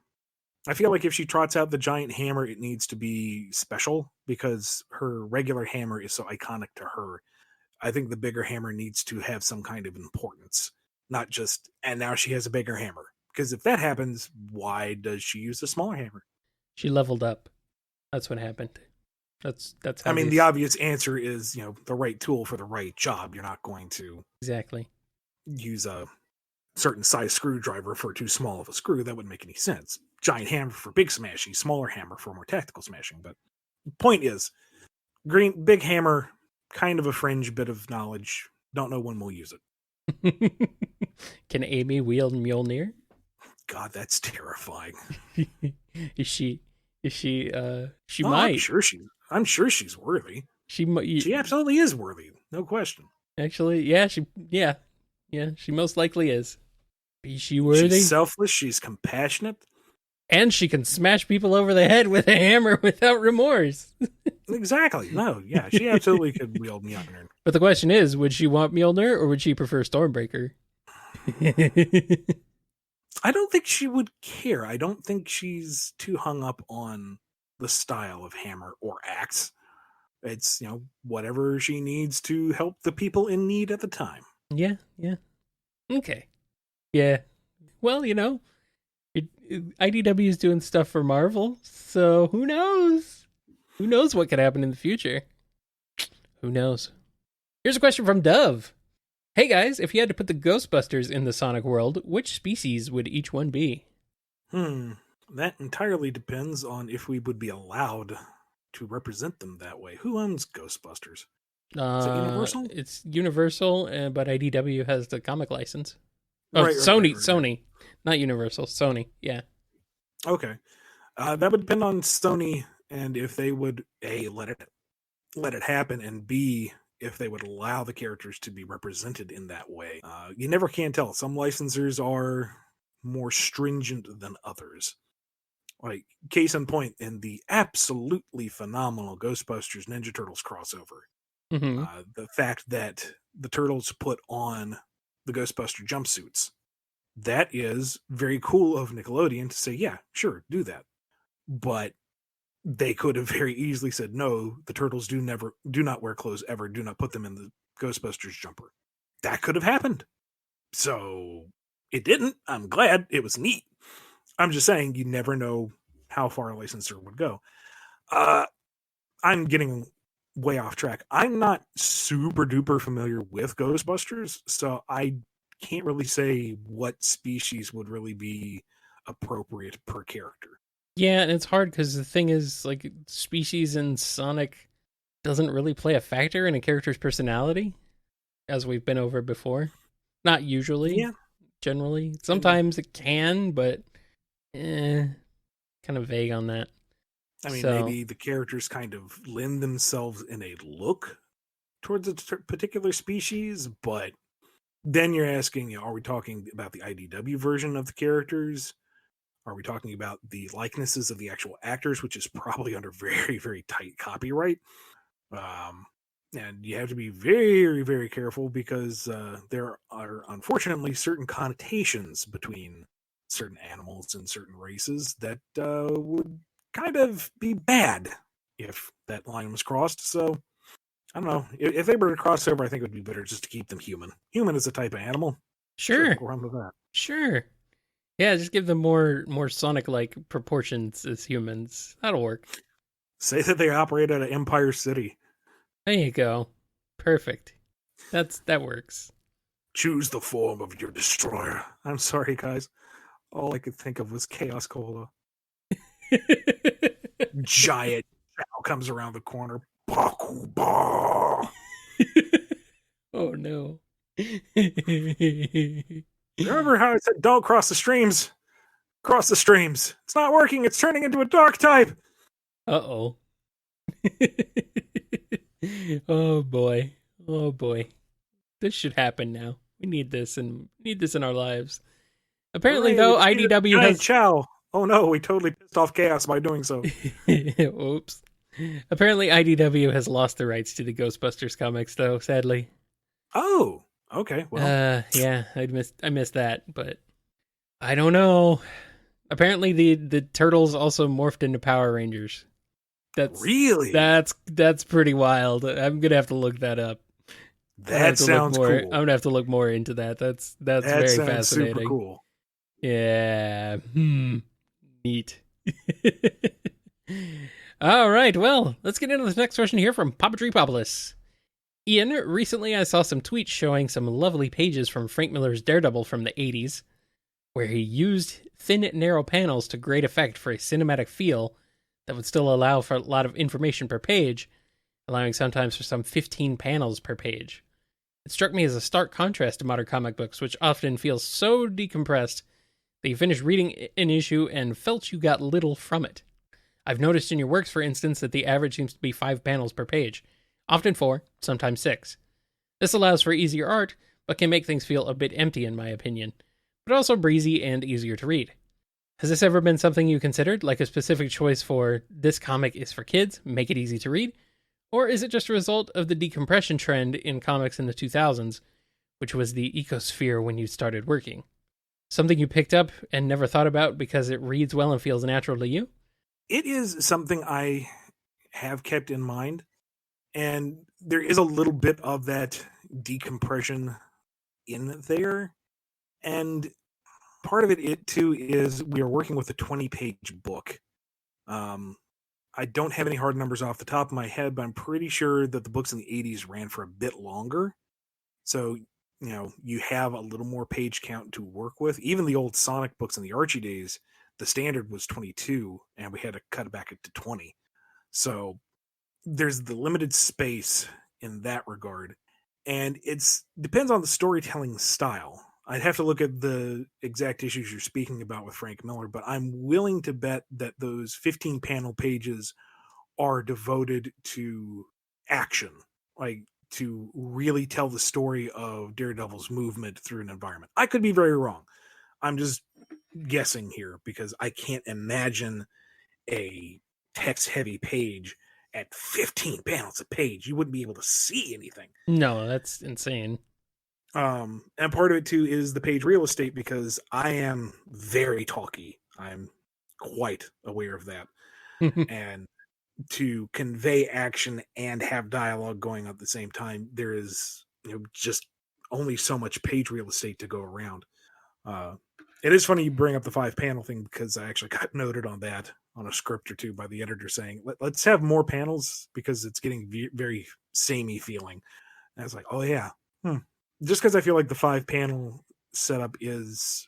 I feel like if she trots out the giant hammer, it needs to be special because her regular hammer is so iconic to her. I think the bigger hammer needs to have some kind of importance, not just, and now she has a bigger hammer. Because if that happens, why does she use a smaller hammer? She leveled up. That's what happened. That's how the obvious answer is, the right tool for the right job. You're not going to exactly use a certain size screwdriver for too small of a screw. That wouldn't make any sense. Giant hammer for big smashing, smaller hammer for more tactical smashing. But the point is, big hammer, kind of a fringe bit of knowledge. Don't know when we'll use it. Can Amy wield Mjolnir? God, that's terrifying. Is she she might. I'm sure she's worthy. She absolutely is worthy. No question. Actually, yeah, she most likely is. Is she worthy? She's selfless, she's compassionate. And she can smash people over the head with a hammer without remorse. Exactly. No, yeah, she absolutely could wield Mjolnir. But the question is, would she want Mjolnir or would she prefer Stormbreaker? I don't think she would care. I don't think she's too hung up on the style of hammer or axe. It's, whatever she needs to help the people in need at the time. Yeah. Okay. Yeah. Well, IDW is doing stuff for Marvel, so who knows? Who knows what could happen in the future? Who knows? Here's a question from Dove. Hey guys, if you had to put the Ghostbusters in the Sonic world, which species would each one be? That entirely depends on if we would be allowed to represent them that way. Who owns Ghostbusters? Is it Universal? It's Universal, but IDW has the comic license. Oh, right, Sony. Not Universal, Sony, yeah. Okay. That would depend on Sony and if they would, A, let it happen, and B, if they would allow the characters to be represented in that way. You never can tell. Some licensors are more stringent than others. Like, case in point, in the absolutely phenomenal Ghostbusters Ninja Turtles crossover, Mm-hmm. the fact that the Turtles put on the Ghostbuster jumpsuits, that is very cool of Nickelodeon to say, yeah, sure, do that. But they could have very easily said, no, the Turtles do not wear clothes ever. Do not put them in the Ghostbusters jumper. That could have happened. So it didn't. I'm glad. It was neat. I'm just saying, you never know how far a licensor would go. I'm getting way off track. I'm not super duper familiar with Ghostbusters, so I can't really say what species would really be appropriate per character. Yeah, and it's hard because the thing is, like, species in Sonic doesn't really play a factor in a character's personality, as we've been over before. Not usually, Yeah. generally. Sometimes it can, but kind of vague on that. I mean, So, maybe the characters kind of lend themselves in a look towards a particular species, but then you're asking, are we talking about the IDW version of the characters? Are we talking about the likenesses of the actual actors, which is probably under very, very tight copyright? And you have to be very, very careful because there are unfortunately certain connotations between certain animals and certain races that would kind of be bad if that line was crossed. So I don't know. If they were to cross over, I think it would be better just to keep them human. Human is a type of animal. sure, Go on with that. sure. Yeah, just give them more Sonic-like proportions as humans. That'll work. Say that they operate out of Empire City. There you go. Perfect. That works. Choose the form of your destroyer. I'm sorry, guys. All I could think of was Chaos Cola. Giant cow comes around the corner. Oh no. Remember how I said don't cross the streams? Cross the streams. It's not working. It's turning into a dark type. Uh-oh. Oh boy. Oh boy. This should happen now. We need this in our lives. Apparently, Hooray, though, we defeated the IDW giant has chow. Oh no, we totally pissed off Chaos by doing so. Oops. Apparently, IDW has lost the rights to the Ghostbusters comics, though. Sadly. Oh, okay. Well, Yeah, I missed that, but I don't know. Apparently, the turtles also morphed into Power Rangers. Really? That's pretty wild. I'm gonna have to look that up. That sounds cool. I'm gonna have to look more into that. That's that very sounds fascinating. super cool. Yeah. Neat. All right. Well, let's get into this next question here from Puppetry Populis. Ian, recently I saw some tweets showing some lovely pages from Frank Miller's Daredevil from the 80s, where he used thin, narrow panels to great effect for a cinematic feel that would still allow for a lot of information per page, allowing sometimes for some 15 panels per page. It struck me as a stark contrast to modern comic books, which often feel so decompressed that you finish reading an issue and felt you got little from it. I've noticed in your works, for instance, that the average seems to be 5 panels per page, often 4, sometimes 6. This allows for easier art, but can make things feel a bit empty in my opinion, but also breezy and easier to read. Has this ever been something you considered, like a specific choice for this comic is for kids, make it easy to read? Or is it just a result of the decompression trend in comics in the 2000s, which was the ecosphere when you started working? Something you picked up and never thought about because it reads well and feels natural to you? It is something I have kept in mind, and there is a little bit of that decompression in there. And part of it too is we are working with a 20-page book. I don't have any hard numbers off the top of my head, but I'm pretty sure that the books in the 80s ran for a bit longer. So, you have a little more page count to work with. Even the old Sonic books in the Archie days, the standard was 22, and we had to cut it back to 20. So there's the limited space in that regard. And it's depends on the storytelling style. I'd have to look at the exact issues you're speaking about with Frank Miller, but I'm willing to bet that those 15 panel pages are devoted to action, like to really tell the story of Daredevil's movement through an environment. I could be very wrong. I'm just guessing here because I can't imagine a text-heavy page at 15 panels a page. You wouldn't be able to see anything. No, that's insane. And part of it too is the page real estate because I am very talky. I'm quite aware of that. And to convey action and have dialogue going at the same time, there is just only so much page real estate to go around. It is funny you bring up the 5-panel thing because I actually got noted on that on a script or two by the editor saying, let's have more panels because it's getting very samey feeling. And I was like, oh yeah. Just because I feel like the 5-panel setup is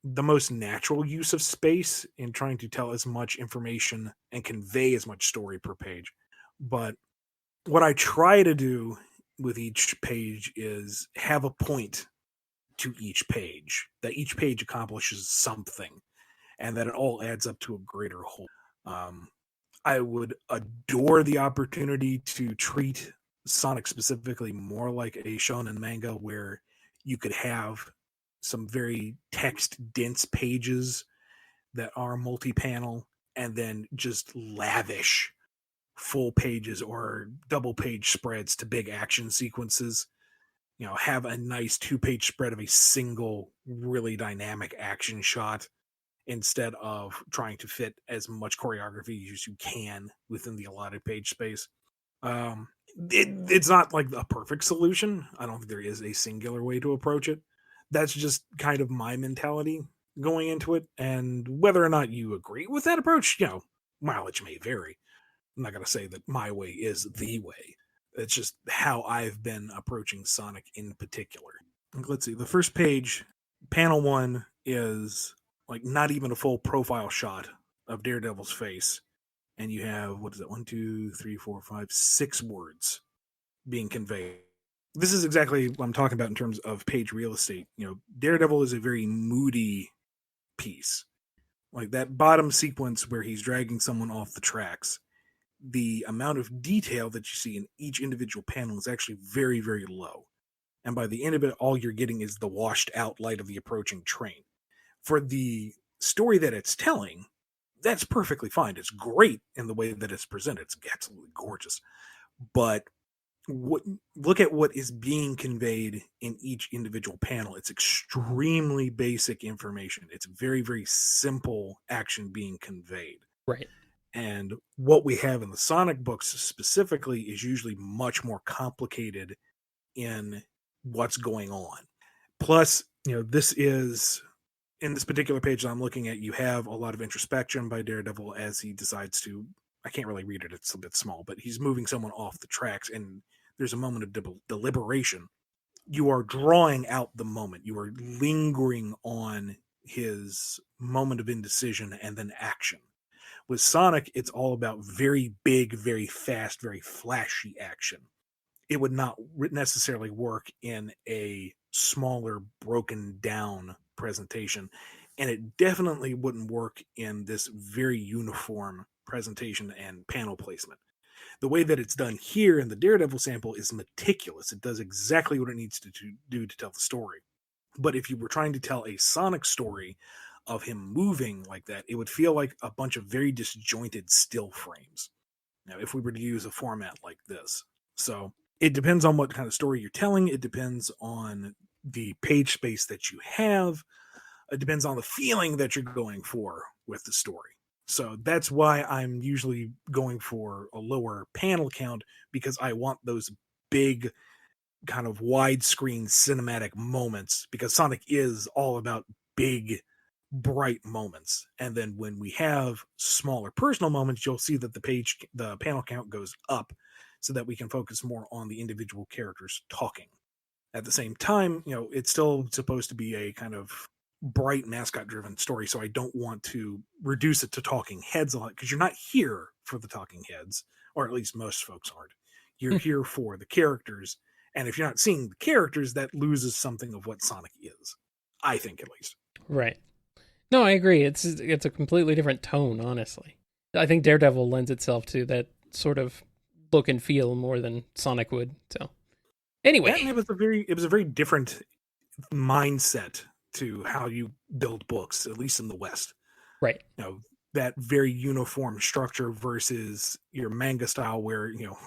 the most natural use of space in trying to tell as much information and convey as much story per page. But what I try to do with each page is have a point to each page, that each page accomplishes something and that it all adds up to a greater whole. I would adore the opportunity to treat Sonic specifically more like a shonen manga where you could have some very text-dense pages that are multi-panel and then just lavish full pages or double-page spreads to big action sequences. Have a nice 2-page spread of a single really dynamic action shot instead of trying to fit as much choreography as you can within the allotted page space. It's not like a perfect solution. I don't think there is a singular way to approach it. That's just kind of my mentality going into it. And whether or not you agree with that approach, mileage may vary. I'm not going to say that my way is the way. It's just how I've been approaching Sonic in particular. Let's see. The first page, panel 1, is like not even a full profile shot of Daredevil's face. And you have, 1, 2, 3, 4, 5, 6 words being conveyed. This is exactly what I'm talking about in terms of page real estate. Daredevil is a very moody piece. Like that bottom sequence where he's dragging someone off the tracks. The amount of detail that you see in each individual panel is actually very, very low. And by the end of it, all you're getting is the washed out light of the approaching train. For the story that it's telling, that's perfectly fine. It's great in the way that it's presented. It's absolutely gorgeous. But look at what is being conveyed in each individual panel. It's extremely basic information. It's very, very simple action being conveyed. Right. And what we have in the Sonic books specifically is usually much more complicated in what's going on. Plus, this is, in this particular page that I'm looking at, you have a lot of introspection by Daredevil as he decides to, I can't really read it, it's a bit small, but he's moving someone off the tracks and there's a moment of deliberation. You are drawing out the moment. You are lingering on his moment of indecision and then action. With Sonic, it's all about very big, very fast, very flashy action. It would not necessarily work in a smaller, broken down presentation. And it definitely wouldn't work in this very uniform presentation and panel placement. The way that it's done here in the Daredevil sample is meticulous. It does exactly what it needs to do to tell the story. But if you were trying to tell a Sonic story of him moving like that, it would feel like a bunch of very disjointed still frames. Now, if we were to use a format like this. So it depends on what kind of story you're telling. It depends on the page space that you have. It depends on the feeling that you're going for with the story. So that's why I'm usually going for a lower panel count, because I want those big kind of widescreen cinematic moments, because Sonic is all about big, bright moments. And then when we have smaller personal moments, you'll see that the panel count goes up so that we can focus more on the individual characters talking. At the same time, it's still supposed to be a kind of bright mascot driven story, so I don't want to reduce it to talking heads a lot, because you're not here for the talking heads, or at least most folks aren't. You're here for the characters, and if you're not seeing the characters, that loses something of what Sonic is, I think, at least. Right. No, I agree. It's a completely different tone, honestly. I think Daredevil lends itself to that sort of look and feel more than Sonic would. So anyway, it was a very different mindset to how you build books, at least in the West. Right. You know, that very uniform structure versus your manga style where, you know,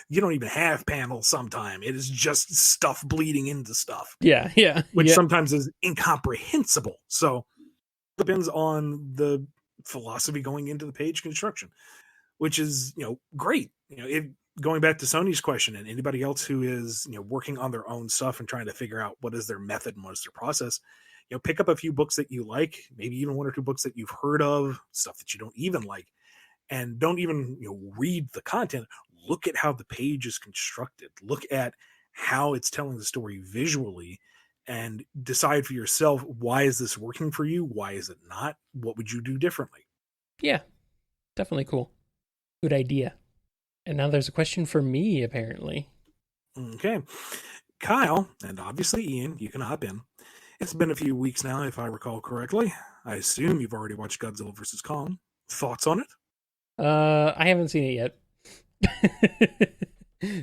you don't even have panels sometime. It is just stuff bleeding into stuff. Yeah, which sometimes is incomprehensible. So it depends on the philosophy going into the page construction, which is, you know, great. You know, going back to Sony's question, and anybody else who is, you know, working on their own stuff and trying to figure out what is their method and what is their process, you know, pick up a few books that you like, maybe even one or two books that you've heard of, stuff that you don't even like, and don't even, you know, read the content. Look at how the page is constructed. Look at how it's telling the story visually, and decide for yourself, why is this working for you? Why is it not? What would you do differently? Yeah, definitely cool. Good idea. And now there's a question for me, apparently. Okay. Kyle, and obviously Ian, you can hop in. It's been a few weeks now, if I recall correctly. I assume you've already watched Godzilla vs. Kong. Thoughts on it? I haven't seen it yet.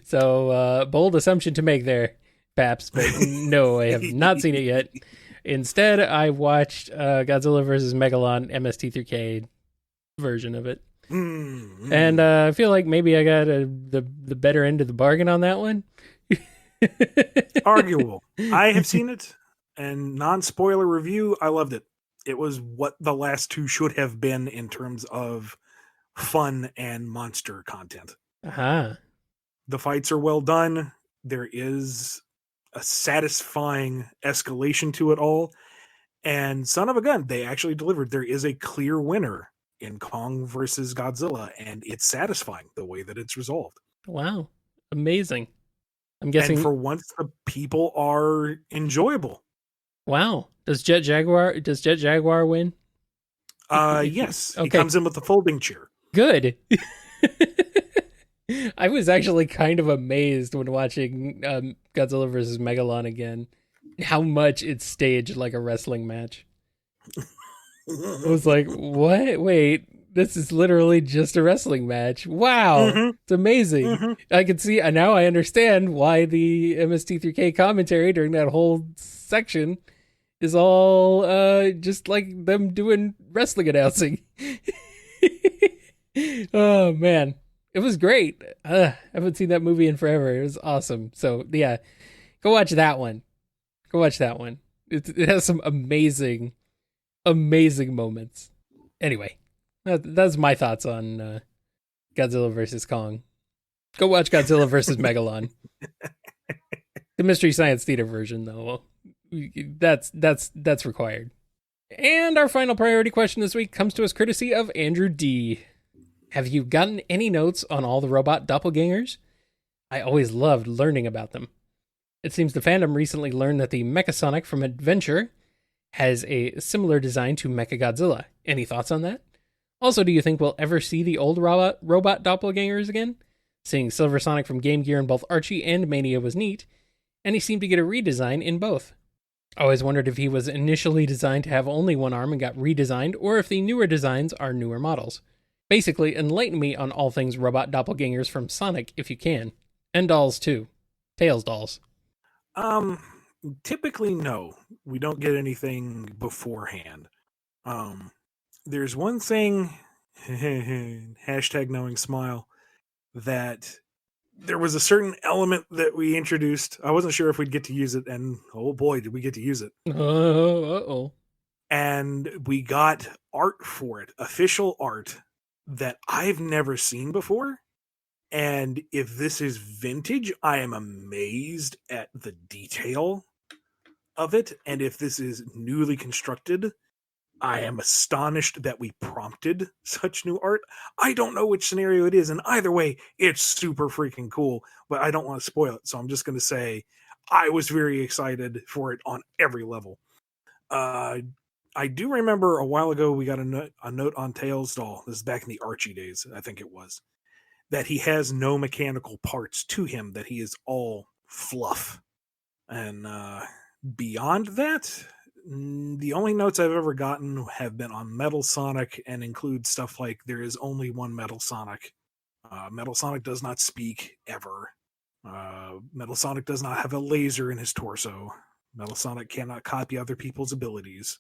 So, bold assumption to make there, Paps, but no, I have not seen it yet. Instead, I watched Godzilla vs. Megalon MST3K version of it. Mm-hmm. And I feel like maybe I got the better end of the bargain on that one. Arguable. I have seen it, and non-spoiler review, I loved it. It was what the last two should have been in terms of fun and monster content. Uh-huh. The fights are well done. There is a satisfying escalation to it all. And son of a gun, they actually delivered. There is a clear winner in Kong versus Godzilla, and it's satisfying the way that it's resolved. Wow. Amazing. I'm guessing. And for once, the people are enjoyable. Wow. Does Jet Jaguar win? Yes. Okay. He comes in with the folding chair. Good. I was actually kind of amazed when watching Godzilla vs. Megalon again, how much it's staged like a wrestling match. I was like, what? Wait, this is literally just a wrestling match. Wow. Mm-hmm. It's amazing. Mm-hmm. I can see, now I understand why the MST3K commentary during that whole section is all just like them doing wrestling announcing. Oh, man. It was great. I haven't seen that movie in forever. It was awesome. So, yeah, go watch that one. It has some amazing moments. Anyway, that's my thoughts on Godzilla vs. Kong. Go watch Godzilla vs. Megalon. The Mystery Science Theater version, though, that's required. And our final priority question this week comes to us courtesy of Andrew D. Have you gotten any notes on all the robot doppelgangers? I always loved learning about them. It seems the fandom recently learned that the Mecha Sonic from Adventure has a similar design to Mechagodzilla. Any thoughts on that? Also, do you think we'll ever see the old robot doppelgangers again? Seeing Silver Sonic from Game Gear in both Archie and Mania was neat, and he seemed to get a redesign in both. I always wondered if he was initially designed to have only one arm and got redesigned, or if the newer designs are newer models. Basically, enlighten me on all things robot doppelgangers from Sonic if you can. And dolls, too. Tails dolls. Typically, no. We don't get anything beforehand. There's one thing, hashtag knowing smile, that there was a certain element that we introduced. I wasn't sure if we'd get to use it, and oh boy, did we get to use it. Uh-oh. And we got art for it, official art, that I've never seen before. And if this is vintage, I am amazed at the detail of it. And if this is newly constructed, I am astonished that we prompted such new art. I don't know which scenario it is, and either way, it's super freaking cool, but I don't want to spoil it, so I'm just going to say I was very excited for it on every level. I do remember a while ago we got a note on Tails doll. This is back in the Archie days, I think it was, that he has no mechanical parts to him, that he is all fluff. And beyond that, the only notes I've ever gotten have been on Metal Sonic and include stuff like there is only one Metal Sonic. Metal Sonic does not speak ever. Metal Sonic does not have a laser in his torso. Metal Sonic cannot copy other people's abilities.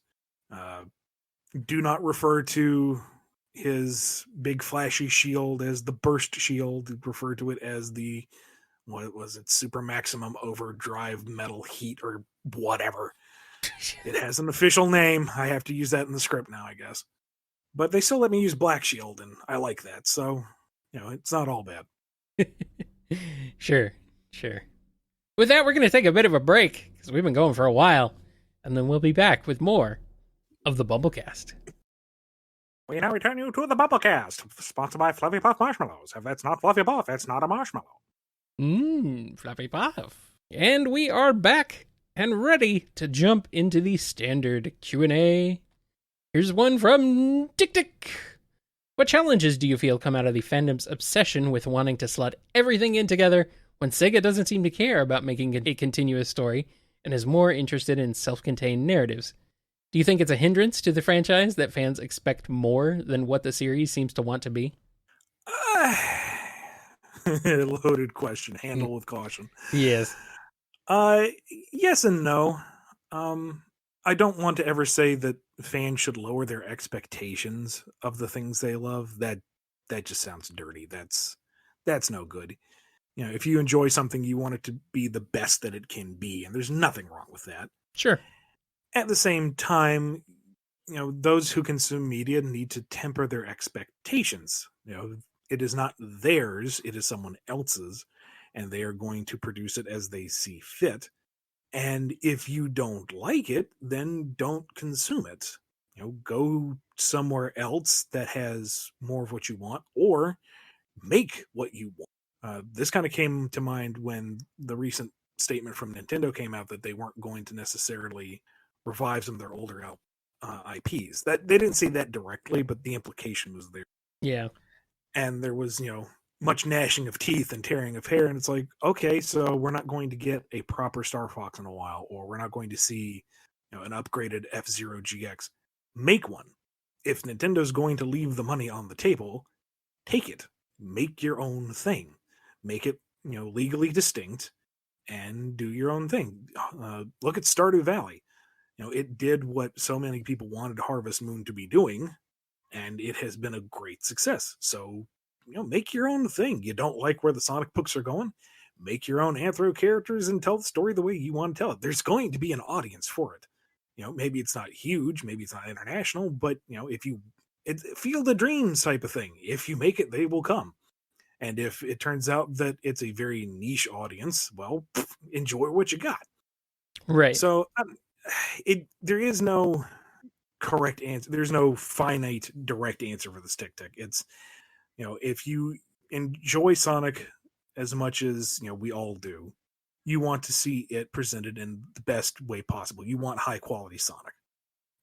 Do not refer to his big flashy shield as the burst shield. Refer to it as the, what was it, super maximum overdrive metal heat or whatever. It has an official name. I have to use that in the script now, I guess. But they still let me use Black Shield, and I like that. So, it's not all bad. Sure. With that, we're going to take a bit of a break, because we've been going for a while. And then we'll be back with more of the BumbleKast. We now return you to the BumbleKast, sponsored by Fluffy Puff Marshmallows. If that's not Fluffy Puff, it's not a marshmallow. Fluffy Puff. And we are back and ready to jump into the standard Q&A. Here's one from Tick Tick. What challenges do you feel come out of the fandom's obsession with wanting to slot everything in together when Sega doesn't seem to care about making a continuous story and is more interested in self-contained narratives? Do you think it's a hindrance to the franchise that fans expect more than what the series seems to want to be? Loaded question. Handle with caution. Yes. Yes and no. I don't want to ever say that fans should lower their expectations of the things they love. That just sounds dirty. That's no good. If you enjoy something, you want it to be the best that it can be, and there's nothing wrong with that. Sure. At the same time, those who consume media need to temper their expectations. It is not theirs, it is someone else's, and they are going to produce it as they see fit. And if you don't like it, then don't consume it. Go somewhere else that has more of what you want, or make what you want. This kind of came to mind when the recent statement from Nintendo came out that they weren't going to necessarily revive some of their older IPs. That they didn't say that directly, but the implication was there. Yeah. And there was, much gnashing of teeth and tearing of hair, and it's like, okay, so we're not going to get a proper Star Fox in a while, or we're not going to see an upgraded F-Zero GX. Make one. If Nintendo's going to leave the money on the table, take it. Make your own thing. Make it legally distinct and do your own thing. Look at Stardew Valley. It did what so many people wanted Harvest Moon to be doing, and it has been a great success. So make your own thing. You don't like where the Sonic books are going? Make your own Anthro characters and tell the story the way you want to tell it. There's going to be an audience for it. Maybe it's not huge, maybe it's not international, but it's Field of Dreams type of thing. If you make it, they will come. And if it turns out that it's a very niche audience, well, enjoy what you got. Right. So there is no correct answer. There's no finite direct answer for this Tick Tick. It's if you enjoy Sonic as much as we all do, you want to see it presented in the best way possible. You want high quality Sonic,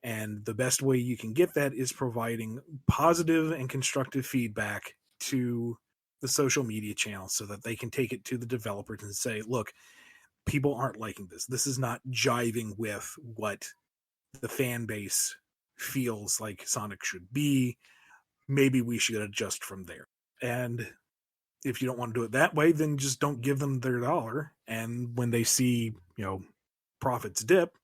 and the best way you can get that is providing positive and constructive feedback to the social media channels so that they can take it to the developers and say, look, people aren't liking this. This is not jiving with what the fan base feels like Sonic should be. Maybe we should adjust from there. And if you don't want to do it that way, then just don't give them their dollar. And when they see, profits dip,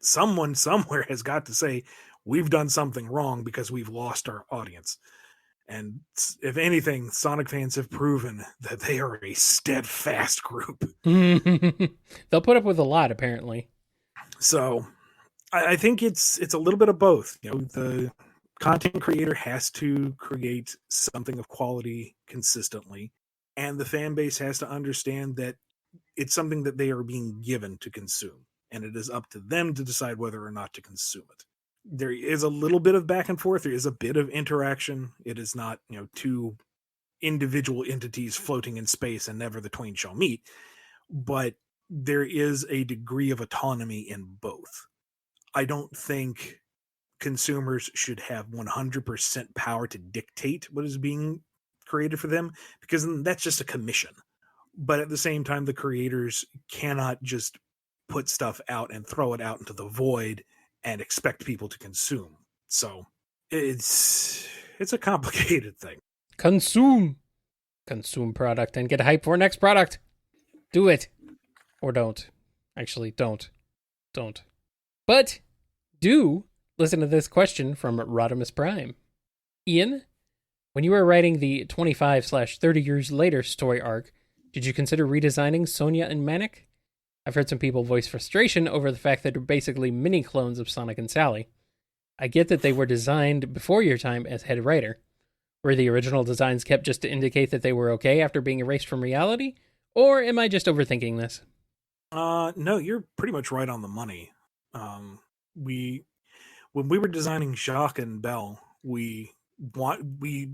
someone somewhere has got to say, we've done something wrong because we've lost our audience. And if anything, Sonic fans have proven that they are a steadfast group. They'll put up with a lot, apparently. So I think it's a little bit of both. The content creator has to create something of quality consistently, and the fan base has to understand that it's something that they are being given to consume, and it is up to them to decide whether or not to consume it. There is a little bit of back and forth. There is a bit of interaction. It is not, two individual entities floating in space and never the twain shall meet, but there is a degree of autonomy in both. I don't think consumers should have 100% power to dictate what is being created for them, because that's just a commission. But at the same time, the creators cannot just put stuff out and throw it out into the void and expect people to consume. So it's a complicated thing. Consume product and get hype for next product. Do it. Or don't. Actually, don't. Don't. But do listen to this question from Rodimus Prime. Ian, when you were writing the 25/30 years later story arc, did you consider redesigning Sonia and Manic? I've heard some people voice frustration over the fact that they're basically mini clones of Sonic and Sally. I get that they were designed before your time as head writer. Were the original designs kept just to indicate that they were okay after being erased from reality? Or am I just overthinking this? No, you're pretty much right on the money. When we were designing Jacques and Belle, we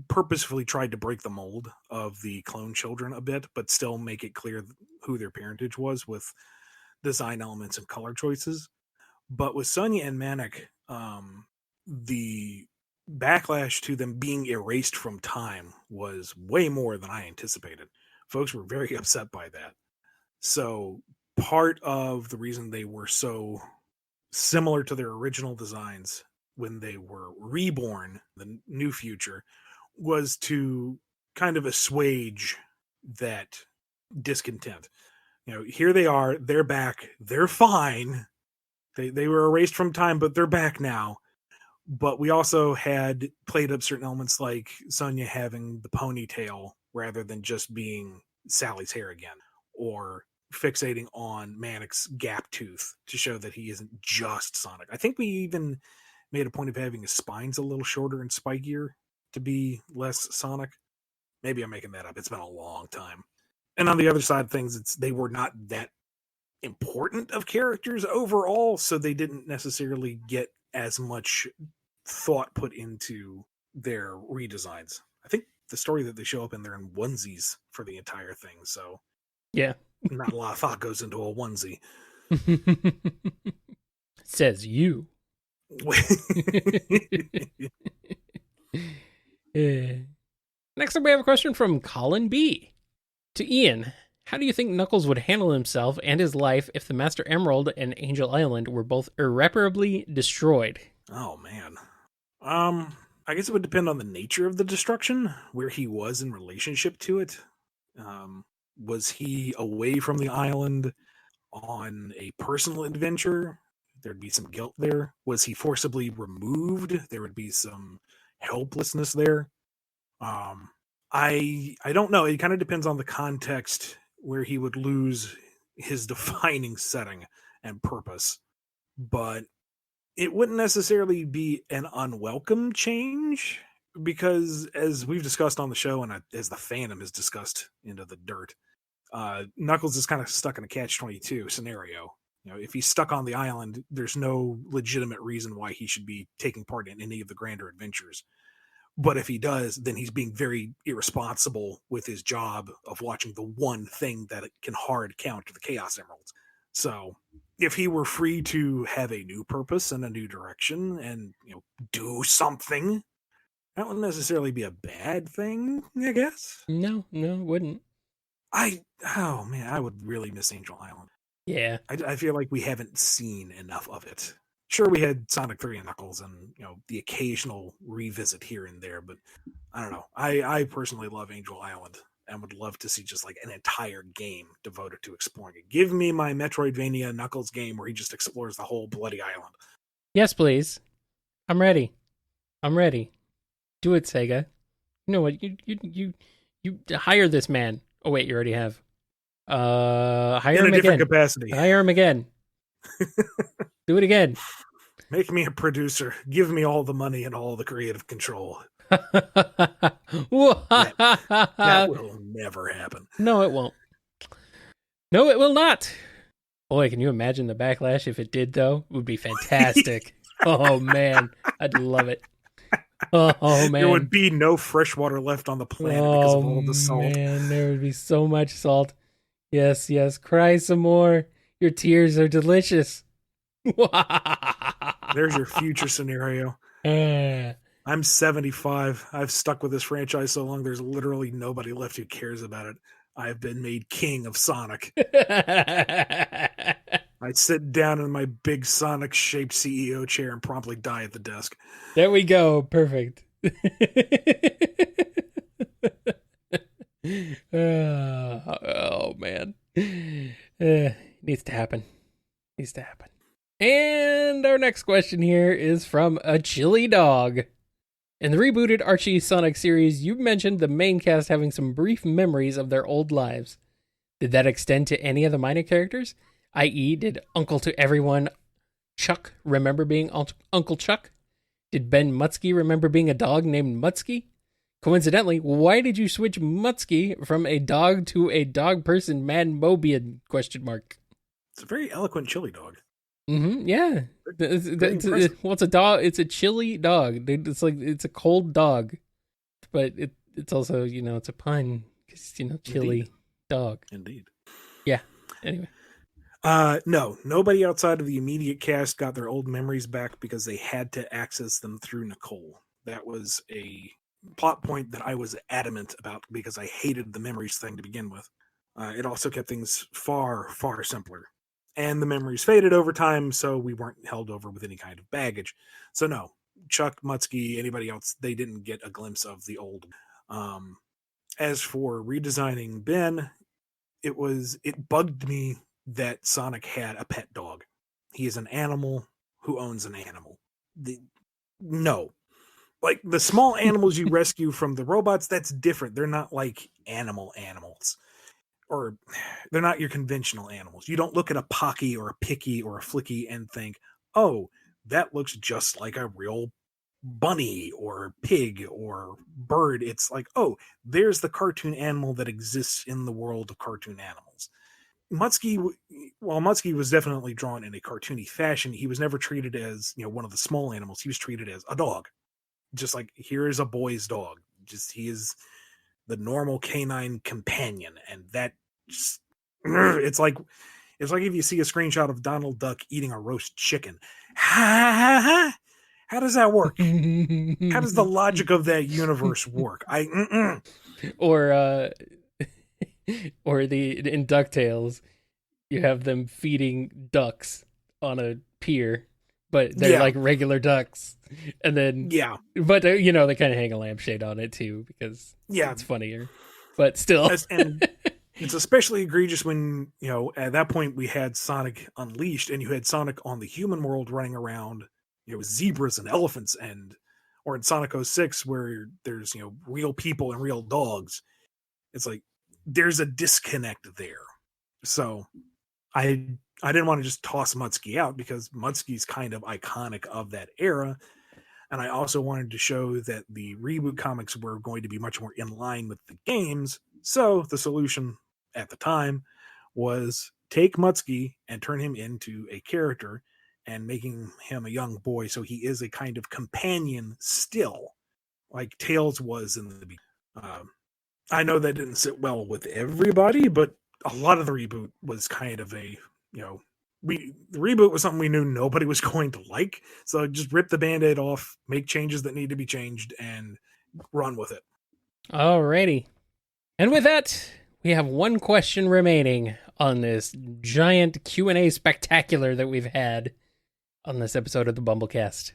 purposefully tried to break the mold of the clone children a bit, but still make it clear who their parentage was with design elements and color choices. But with Sonia and Manic, the backlash to them being erased from time was way more than I anticipated. Folks were very upset by that. So part of the reason they were so similar to their original designs when they were reborn, the new future, was to kind of assuage that discontent. Here they are, they're back, they're fine. They were erased from time, but they're back now. But we also had played up certain elements like Sonia having the ponytail rather than just being Sally's hair again, or fixating on Manic's gap tooth to show that he isn't just Sonic. I think we even made a point of having his spines a little shorter and spikier to be less Sonic. Maybe I'm making that up. It's been a long time. And on the other side of things, they were not that important of characters overall, so they didn't necessarily get as much thought put into their redesigns. I think the story that they show up in, they're in onesies for the entire thing, so yeah, not a lot of thought goes into a onesie. Says you. Next up, we have a question from Colin B. To Ian, how do you think Knuckles would handle himself and his life if the Master Emerald and Angel Island were both irreparably destroyed? Oh, man. I guess it would depend on the nature of the destruction, where he was in relationship to it. Was he away from the island on a personal adventure? There'd be some guilt there. Was he forcibly removed? There would be some helplessness there. I don't know. It kind of depends on the context where he would lose his defining setting and purpose. But it wouldn't necessarily be an unwelcome change, because as we've discussed on the show and as the fandom has discussed into the dirt, Knuckles is kind of stuck in a catch-22 scenario. If he's stuck on the island, there's no legitimate reason why he should be taking part in any of the grander adventures. But if he does, then he's being very irresponsible with his job of watching the one thing that can hard counter the Chaos Emeralds. So if he were free to have a new purpose and a new direction and do something, that wouldn't necessarily be a bad thing, I guess. No, it wouldn't. I would really miss Angel Island. Yeah. I feel like we haven't seen enough of it. Sure, we had Sonic 3 and Knuckles and the occasional revisit here and there, but I don't know. I personally love Angel Island and would love to see just like an entire game devoted to exploring it. Give me my Metroidvania Knuckles game where he just explores the whole bloody island. Yes, please. I'm ready. Do it, Sega. You know what? You hire this man. Oh wait, you already have. Hire in him a different again. Capacity. Hire him again. Do it again. Make me a producer. Give me all the money and all the creative control. that will never happen. No, it won't. No, it will not. Boy, can you imagine the backlash if it did, though? It would be fantastic. Oh, man. I'd love it. Oh, man. There would be no fresh water left on the planet because of all the salt. Man, there would be so much salt. Yes, cry some more. Your tears are delicious. There's your future scenario. I'm 75. I've stuck with this franchise so long, there's literally nobody left who cares about it. I've been made king of Sonic. I sit down in my big Sonic-shaped CEO chair and promptly die at the desk. There we go. Perfect. Oh man. Needs to happen. And our next question here is from a chili dog. In the rebooted Archie Sonic series, you mentioned the main cast having some brief memories of their old lives. Did that extend to any of the minor characters? I.e., did Uncle to Everyone Chuck remember being Uncle Chuck? Did Ben Mutsky remember being a dog named Mutsky? Coincidentally, why did you switch Mutsky from a dog to a dog person man Mobian? ? It's a very eloquent chili dog. Yeah. It's a dog. It's a chili dog. It's like it's a cold dog, but it's also it's a pun because chili Indeed. dog. Indeed. Yeah. Anyway. No, nobody outside of the immediate cast got their old memories back because they had to access them through Nicole. That was a plot point that I was adamant about because I hated the memories thing to begin with. It also kept things far, far simpler. And the memories faded over time, so we weren't held over with any kind of baggage. So no, Chuck, Mutsky, anybody else, they didn't get a glimpse of the old. As for redesigning Ben, it bugged me that Sonic had a pet dog. He is an animal who owns an animal. No. Like the small animals you rescue from the robots, that's different. They're not like animals. Or they're not your conventional animals. You don't look at a Pocky or a Picky or a Flicky and think, oh, that looks just like a real bunny or pig or bird. It's like, oh, there's the cartoon animal that exists in the world of cartoon animals. Mutsky, while Mutsky was definitely drawn in a cartoony fashion, he was never treated as one of the small animals. He was treated as a dog, just like here is a boy's dog. Just he is the normal canine companion, and that just, it's like if you see a screenshot of Donald Duck eating a roast chicken. How does that work? How does the logic of that universe work? Or in DuckTales, you have them feeding ducks on a pier, but they're like regular ducks, and then but they kind of hang a lampshade on it too because it's funnier, but still. And it's especially egregious when at that point we had Sonic Unleashed, and you had Sonic on the human world running around, zebras and elephants, or in Sonic 06 where there's real people and real dogs. It's like there's a disconnect there. So I didn't want to just toss Mutsky out because Mutsky's kind of iconic of that era. And I also wanted to show that the reboot comics were going to be much more in line with the games. So the solution at the time was take Mutsky and turn him into a character and making him a young boy. So he is a kind of companion still, like Tails was in the beginning. I know that didn't sit well with everybody, but a lot of the reboot was kind of a, the reboot was something we knew nobody was going to like. So just rip the Band-Aid off, make changes that need to be changed, and run with it. Alrighty. And with that, we have one question remaining on this giant Q&A spectacular that we've had on this episode of the BumbleKast.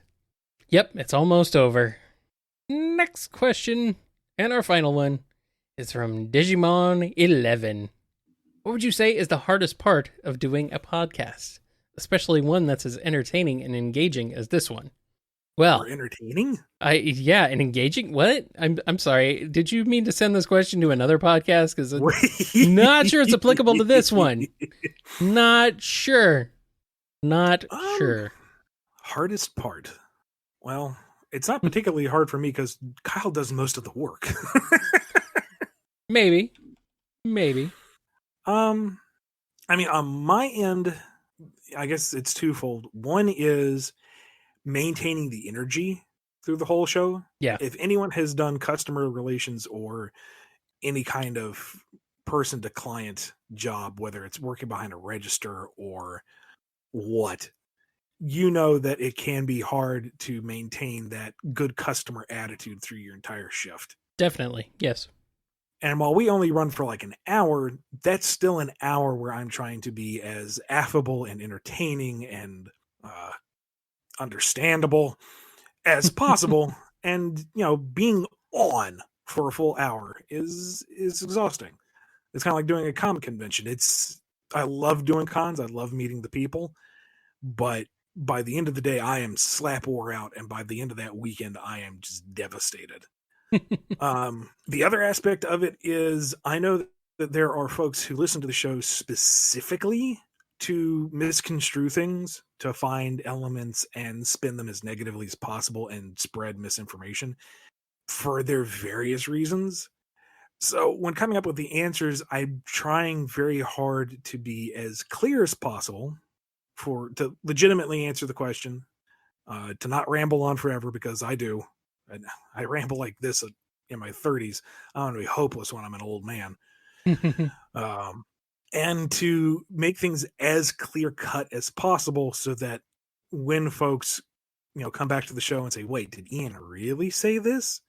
Yep, it's almost over. Next question, and our final one, is from Digimon11. What would you say is the hardest part of doing a podcast, especially one that's as entertaining and engaging as this one? Well, entertaining? And engaging. What? I'm sorry. Did you mean to send this question to another podcast? Because I'm not sure it's applicable to this one. Not sure. Sure. Hardest part. Well, it's not particularly hard for me because Kyle does most of the work. Maybe. I mean, on my end, I guess it's twofold. One is maintaining the energy through the whole show. Yeah. If anyone has done customer relations or any kind of person to client job, whether it's working behind a register or what, that it can be hard to maintain that good customer attitude through your entire shift. Definitely. Yes. And while we only run for like an hour, that's still an hour where I'm trying to be as affable and entertaining and understandable as possible. And, being on for a full hour is exhausting. It's kind of like doing a comic convention. I love doing cons. I love meeting the people. But by the end of the day, I am slap wore out. And by the end of that weekend, I am just devastated. The other aspect of it is I know that there are folks who listen to the show specifically to misconstrue things, to find elements and spin them as negatively as possible and spread misinformation for their various reasons. So when coming up with the answers, I'm trying very hard to be as clear as possible to legitimately answer the question, to not ramble on forever, because I do. And I ramble like this in my 30s. I'm going to be hopeless when I'm an old man. And to make things as clear cut as possible so that when folks, come back to the show and say, wait, did Ian really say this?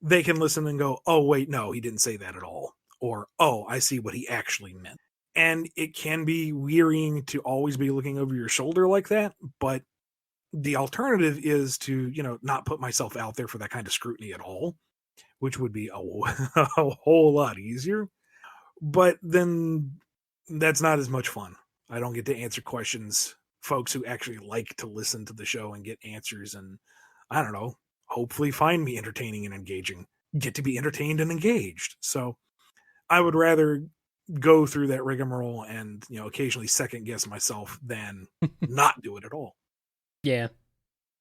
They can listen and go, oh, wait, no, he didn't say that at all. Or, oh, I see what he actually meant. And it can be wearying to always be looking over your shoulder like that. But the alternative is to, not put myself out there for that kind of scrutiny at all, which would be a whole lot easier. But then that's not as much fun. I don't get to answer questions, folks who actually like to listen to the show and get answers and, I don't know, hopefully find me entertaining and engaging, get to be entertained and engaged. So I would rather go through that rigmarole and, occasionally second guess myself than not do it at all. Yeah.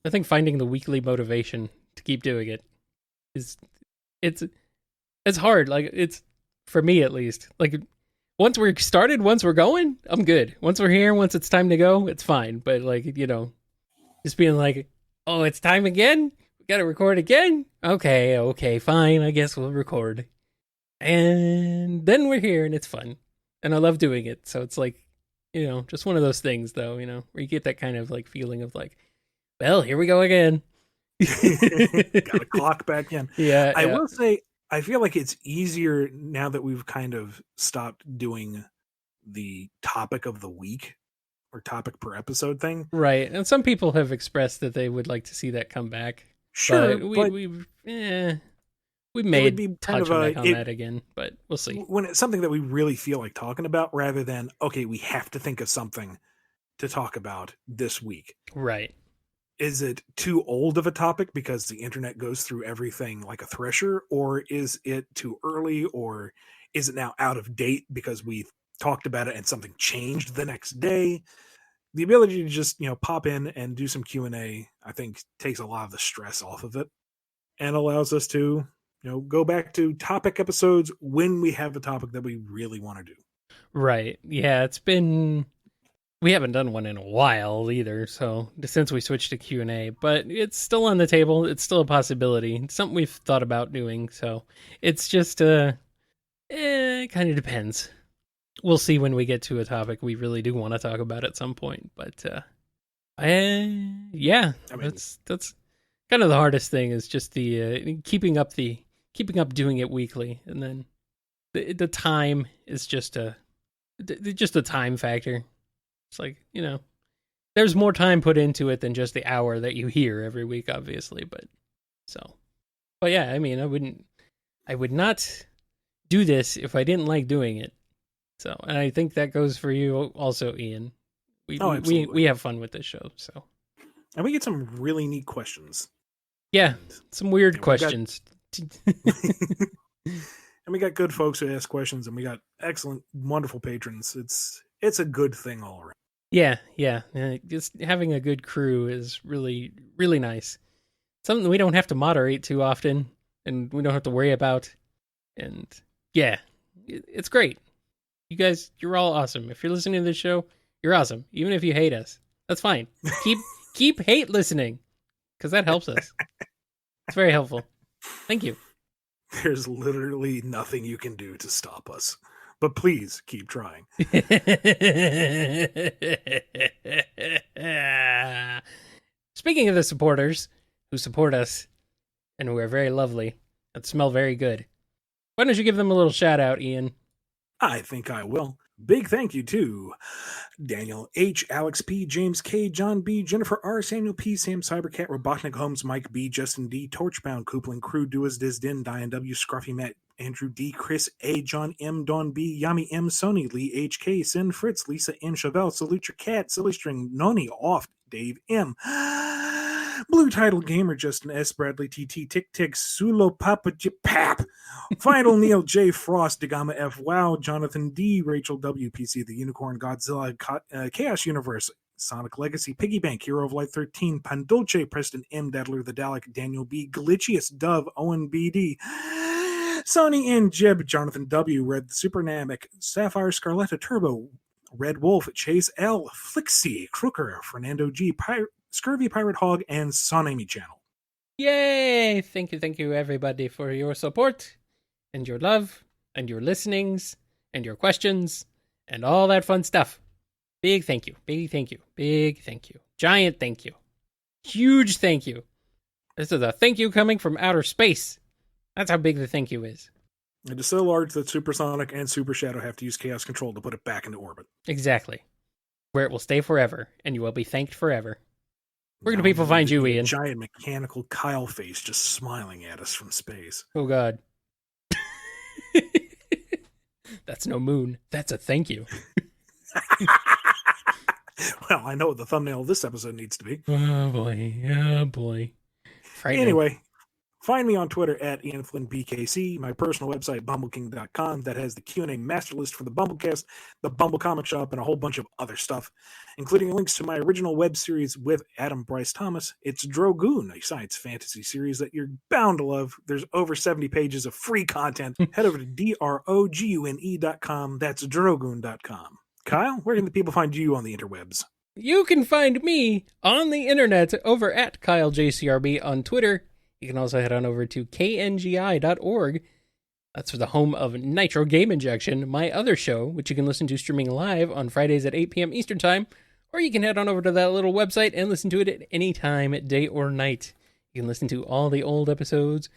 I think finding the weekly motivation to keep doing it it's hard. Like, it's, for me at least, like, once we're started, once we're going, I'm good. Once we're here, once it's time to go, it's fine. But like, just being like, oh, it's time again? We gotta record again? Okay, fine. I guess we'll record. And then we're here and it's fun. And I love doing it. So it's like, just one of those things though, where you get that kind of like feeling of like, well, here we go again. Gotta clock back in. Yeah. I will say, I feel like it's easier now that we've kind of stopped doing the topic of the week or topic per episode thing. Right. And some people have expressed that they would like to see that come back. Sure. But we may touch on that again, but we'll see. When it's something that we really feel like talking about, rather than, okay, we have to think of something to talk about this week. Right. Is it too old of a topic because the internet goes through everything like a thresher, or is it too early, or is it now out of date because we talked about it and something changed the next day? The ability to just, pop in and do some Q&A, I think takes a lot of the stress off of it and allows us to, go back to topic episodes when we have a topic that we really want to do. Right. Yeah, we haven't done one in a while either, so since we switched to Q&A, but it's still on the table. It's still a possibility. It's something we've thought about doing, so it's just, it kind of depends. We'll see when we get to a topic we really do want to talk about at some point, but, yeah, that's kind of the hardest thing is just the, keeping up doing it weekly, and then the time is just a time factor. It's like, there's more time put into it than just the hour that you hear every week, obviously. But yeah, I mean, I would not do this if I didn't like doing it. So, and I think that goes for you also, Ian. We have fun with this show. So, and we get some really neat questions. Yeah, some weird questions. And we got good folks who ask questions, and we got excellent, wonderful patrons. It's a good thing all around. Yeah. Just having a good crew is really, really nice. Something we don't have to moderate too often, and we don't have to worry about. And yeah, it's great. You guys, you're all awesome. If you're listening to this show, you're awesome. Even if you hate us, that's fine. Keep hate listening, because that helps us. It's very helpful. Thank you. There's literally nothing you can do to stop us. But please keep trying. Speaking of the supporters who support us and who are very lovely and smell very good, why don't you give them a little shout out, Ian? I think I will. Big thank you to Daniel H., Alex P., James K., John B., Jennifer R., Samuel P., Sam Cybercat, Robotnik Holmes, Mike B., Justin D., Torchbound, Coupling Crew, Duas Diz Din, Diane W., Scruffy Matt, Andrew D., Chris A., John M., Dawn B., Yami M., Sony, Lee H.K., Sin Fritz, Lisa N. Chevelle, Salute Your Cat, Silly String, Noni, Oft, Dave M. Blue Title Gamer, Justin S. Bradley TT, Tick Tick, Sulo Papa Pap, Final Neil J. Frost, Degama F. Wow, Jonathan D. Rachel W. PC, The Unicorn, Godzilla, Chaos Universe, Sonic Legacy, Piggy Bank, Hero of Light 13, Pandolce, Preston M. Daddler the Dalek, Daniel B. Glitchiest, Dove, Owen BD, Sony N. Jib, Jonathan W. Red Supernamic, Sapphire Scarletta Turbo, Red Wolf, Chase L, Flixie, Crooker, Fernando G, Scurvy Pirate Hog, and Sonami Channel. Yay! Thank you, everybody, for your support, and your love, and your listenings, and your questions, and all that fun stuff. Big thank you. Big thank you. Big thank you. Giant thank you. Huge thank you. This is a thank you coming from outer space. That's how big the thank you is. It is so large that Supersonic and Super Shadow have to use Chaos Control to put it back into orbit. Exactly. Where it will stay forever, and you will be thanked forever. Where can people find you, Ian? Giant mechanical Kyle face just smiling at us from space. Oh, God. That's no moon. That's a thank you. Well, I know what the thumbnail of this episode needs to be. Oh, boy. Oh, boy. Frightening. Anyway, find me on Twitter at IanFlynnBKC, my personal website, BumbleKing.com, that has the Q&A master list for the BumbleKast, the Bumble Comic Shop, and a whole bunch of other stuff, including links to my original web series with Adam Bryce Thomas. It's Drogoon, a science fantasy series that you're bound to love. There's over 70 pages of free content. Head over to drogune.com. That's drogoon.com. Kyle, where can the people find you on the interwebs? You can find me on the internet over at KyleJCRB on Twitter. You can also head on over to kngi.org. That's for the home of Nitro Game Injection, my other show, which you can listen to streaming live on Fridays at 8 p.m. Eastern Time. Or you can head on over to that little website and listen to it at any time, day or night. You can listen to all the old episodes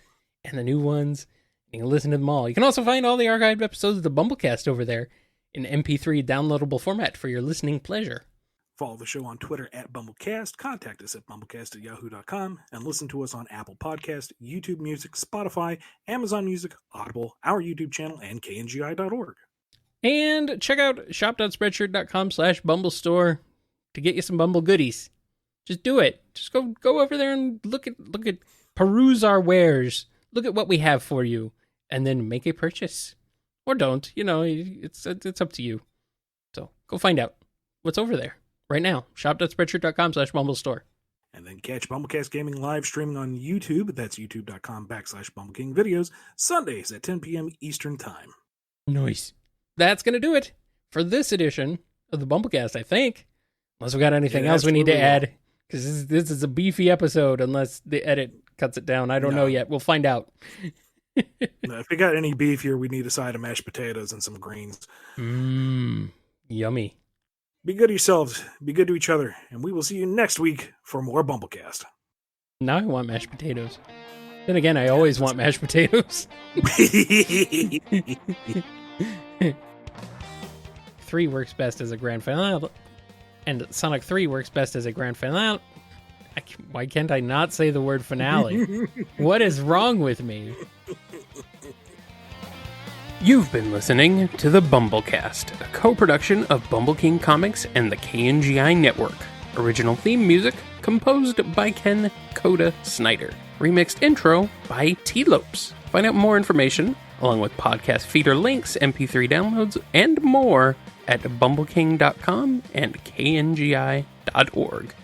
and the new ones. You can listen to them all. You can also find all the archived episodes of the BumbleKast over there in MP3 downloadable format for your listening pleasure. Follow the show on Twitter at BumbleKast, contact us at BumbleKast@yahoo.com, and listen to us on Apple Podcast, YouTube Music, Spotify, Amazon Music, Audible, our YouTube channel, and kngi.org. And check out shop.spreadshirt.com/BumbleStore to get you some Bumble goodies. Just do it. Just go over there and look at peruse our wares. Look at what we have for you, and then make a purchase. Or don't. You know, it's up to you. So go find out what's over there right now. Shop.spreadshirt.com/BumbleStore. And then catch BumbleKast Gaming live streaming on YouTube. That's youtube.com/BumbleKingVideos, Sundays at 10 p.m. Eastern Time. Nice. That's going to do it for this edition of the BumbleKast, I think. Unless we got anything else we need to add. Because this is a beefy episode, unless the edit cuts it down. I don't know yet. We'll find out. If we got any beef here, we need a side of mashed potatoes and some greens. Yummy. Be good to yourselves. Be good to each other. And we will see you next week for more BumbleKast. Now I want mashed potatoes. Then again, I always want mashed potatoes. 3 works best as a grand finale. And Sonic 3 works best as a grand finale. Why can't I not say the word finale? What is wrong with me? You've been listening to the BumbleKast, a co-production of Bumble King Comics and the KNGI Network. Original theme music composed by Ken Coda Snyder. Remixed intro by T-Lopes. Find out more information, along with podcast feeder links, MP3 downloads, and more at bumbleking.com and kngi.org.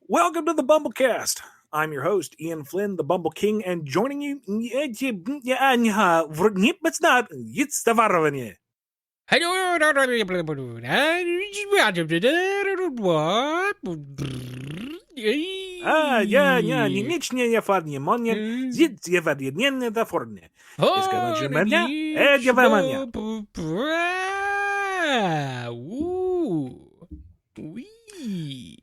Welcome to the BumbleKast. I'm your host, Ian Flynn, the Bumble King, and joining you... Wee.